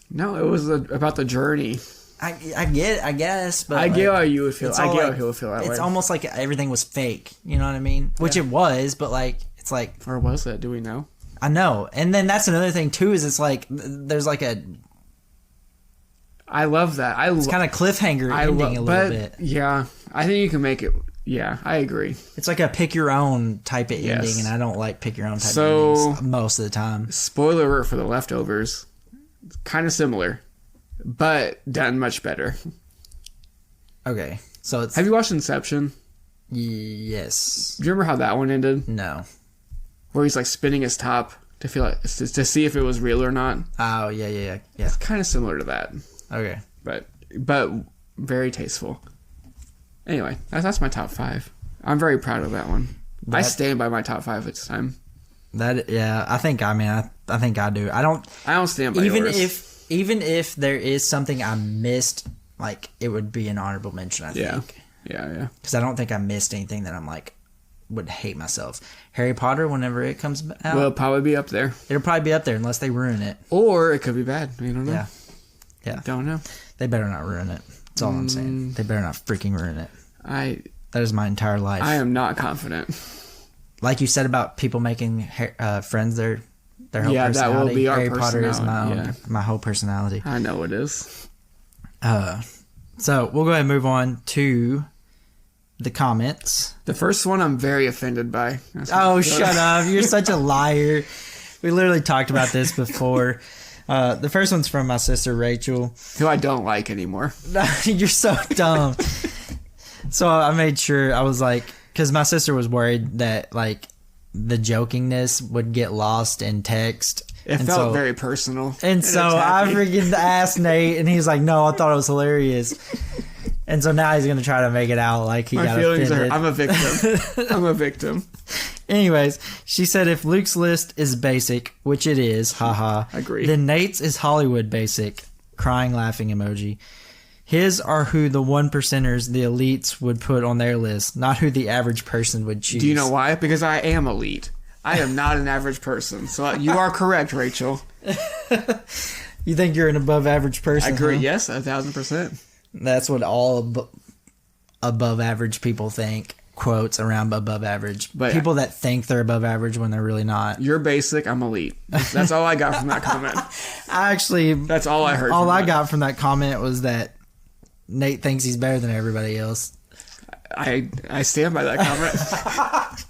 No, it was about the journey. I get it, I guess, but... I get how you would feel. I get like, how he would feel that way. It's almost like everything was fake. You know what I mean? Which it was, but, like, it's like... Or was it? Do we know? I know. And then that's another thing, too, is it's like... There's like a... I love that. It's kind of cliffhanger ending a little bit. Yeah, I think you can make it... Yeah, I agree. It's like a pick your own type of Yes. ending, and I don't like pick your own type of endings most of the time. Spoiler alert for The Leftovers. Kind of similar, but done much better. Okay, so it's... Have you watched Inception? Yes. Do you remember how that one ended? No. Where he's like spinning his top to feel like to see if it was real or not. Oh, yeah. Kind of similar to that, Okay. but very tasteful. Anyway, that's my top 5. I'm very proud of that one. I stand by my top 5 this time. I think I do. I don't stand by yours. Even if there is something I missed, like, it would be an honorable mention, I think. Yeah. Because I don't think I missed anything that I'm like, would hate myself. Harry Potter, whenever it comes out. Will it'll probably be up there. It'll probably be up there unless they ruin it. Or it could be bad. You don't know. Yeah. Don't know. They better not ruin it. That's all I'm saying. They better not freaking ruin it. That is my entire life. I am not confident. Like you said about people making friends their whole personality. That will be our Harry Potter is personality, my whole personality. I know it is. So we'll go ahead and move on to the comments. The first one I'm very offended by. Oh, shut up. You're such a liar. We literally talked about this before. The first one's from my sister, Rachel. Who I don't like anymore. You're so dumb. So I made sure, I was like, because my sister was worried that, like, the jokingness would get lost in text. It felt very personal. And so I freaking asked Nate, and he's like, no, I thought it was hilarious. And so now he's going to try to make it out like he got offended. I'm a victim. I'm a victim. Anyways, she said if Luke's list is basic, which it is, haha. Agree. Then Nate's is Hollywood basic, crying laughing emoji. His are who the 1%ers, the elites, would put on their list, not who the average person would choose. Do you know why? Because I am elite. I am not an average person. So you are correct, Rachel. You think you're an above average person? I agree. Huh? Yes, 1,000%. That's what all above average people think. Quotes around above average. But people that think they're above average when they're really not. You're basic. I'm elite. That's all I got from that comment. That's all I heard. All I got from that comment was that Nate thinks he's better than everybody else. I stand by that comment.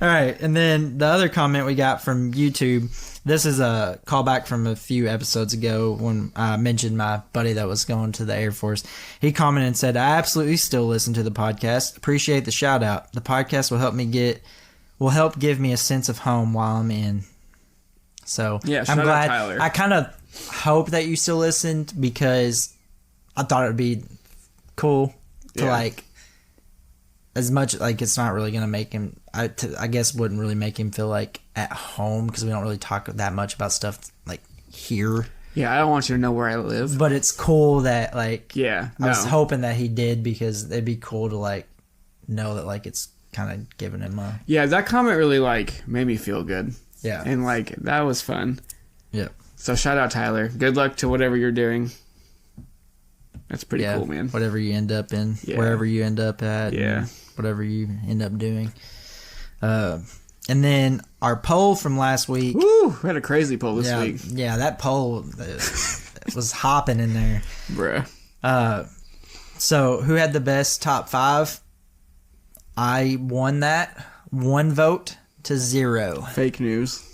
All right, and then the other comment we got from YouTube. This is a callback from a few episodes ago when I mentioned my buddy that was going to the Air Force. He commented and said, "I absolutely still listen to the podcast. Appreciate the shout out. The podcast will help give me a sense of home while I'm in." So yeah, I'm glad. Out Tyler. I kind of hope that you still listened because I thought it would be cool to like. As much, like, it's not really going to make him, I guess wouldn't really make him feel, like, at home, because we don't really talk that much about stuff, like, here. Yeah, I don't want you to know where I live. But it's cool that, like, I was hoping that he did, because it'd be cool to, like, know that, like, it's kind of giving him a... Yeah, that comment really, like, made me feel good. Yeah. And, like, that was fun. Yeah. So, shout out, Tyler. Good luck to whatever you're doing. That's pretty cool, man. Whatever you end up in, wherever you end up at. Yeah. Whatever you end up doing. And then our poll from last week. Woo! We had a crazy poll this week. Yeah, that poll was hopping in there. Bruh. So, who had the best top 5? I won that. 1 vote to 0. Fake news.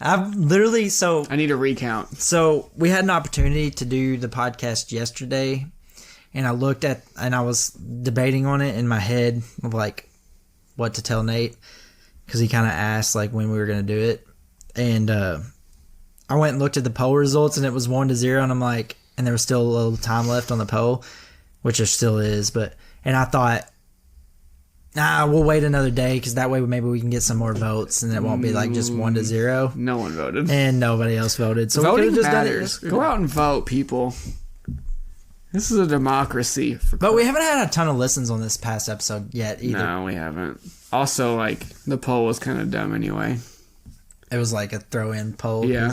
I've literally, I need a recount. So, we had an opportunity to do the podcast yesterday. And I looked at, and I was debating on it in my head of, like, what to tell Nate. Because he kind of asked, like, when we were going to do it. And I went and looked at the poll results, and it was 1 to 0. And I'm like, and there was still a little time left on the poll, which there still is. And I thought, we'll wait another day, because that way maybe we can get some more votes, and it won't be, like, just 1 to 0. No one voted. And nobody else voted. So voting we just matters. Go out and vote, people. This is a democracy. But we haven't had a ton of listens on this past episode yet either. No, we haven't. Also, like, the poll was kind of dumb anyway. It was like a throw-in poll. Yeah.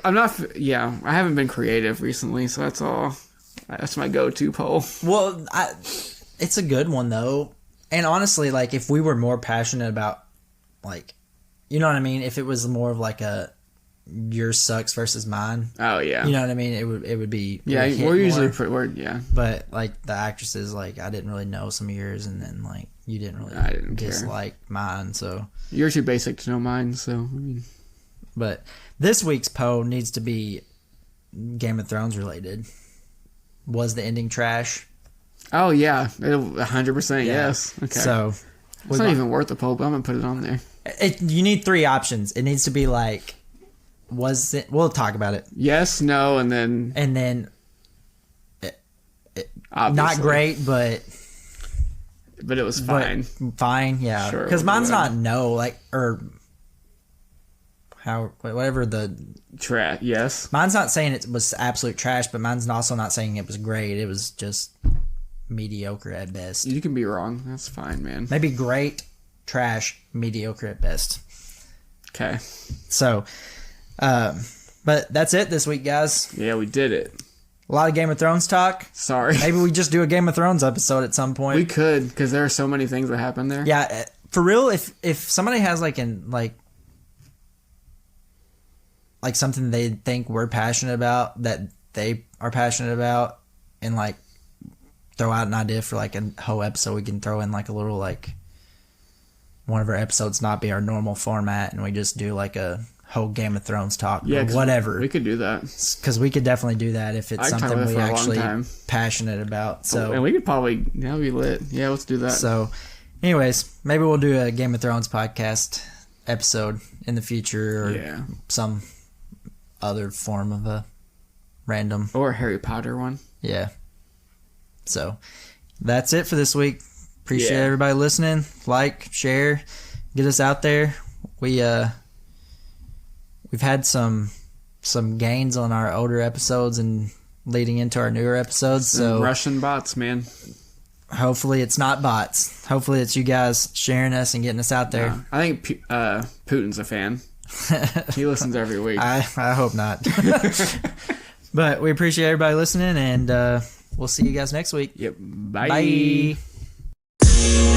I haven't been creative recently, so that's all. That's my go-to poll. Well, it's a good one, though. And honestly, like, if we were more passionate about, like, you know what I mean? If it was more of like a yours sucks versus mine. Oh, yeah. You know what I mean? It would be. Yeah, we're usually yeah. But, like, the actresses, like, I didn't really know some of yours, and then, like, you didn't really dislike mine, so. You're too basic to know mine, so, I mean. But this week's poll needs to be Game of Thrones related. Was the ending trash? Oh, yeah. 100% yes. Okay. So. It's not even worth the poll, but I'm going to put it on there. You need 3 options. It needs to be like, was it? We'll talk about it. Yes, no, and then. Not great, but it was fine. Fine, yeah. Sure. Because mine's not no, like, or how, whatever the. Trash, yes. Mine's not saying it was absolute trash, but mine's also not saying it was great. It was just mediocre at best. You can be wrong. That's fine, man. Maybe great, trash, mediocre at best. Okay. So, but that's it this week, guys. Yeah, we did it. A lot of Game of Thrones talk. Sorry. Maybe we just do a Game of Thrones episode at some point. We could, because there are so many things that happen there. Yeah, for real. If somebody has like something they think we're passionate about that they are passionate about, and like throw out an idea for like a whole episode, we can throw in like a little like one of our episodes not be our normal format, and we just do like a whole Game of Thrones talk or whatever. We could do that. Because we could definitely do that if it's something we actually passionate about. So, and we could probably be lit. Yeah, let's do that. So, anyways, maybe we'll do a Game of Thrones podcast episode in the future, or some other form of a random or a Harry Potter one. Yeah. So that's it for this week. Appreciate everybody listening. Like, share, get us out there. We've had some gains on our older episodes and leading into our newer episodes. So Russian bots, man. Hopefully it's not bots. Hopefully it's you guys sharing us and getting us out there. I think Putin's a fan. He listens every week. I hope not. But we appreciate everybody listening, and we'll see you guys next week. Yep. Bye. Bye.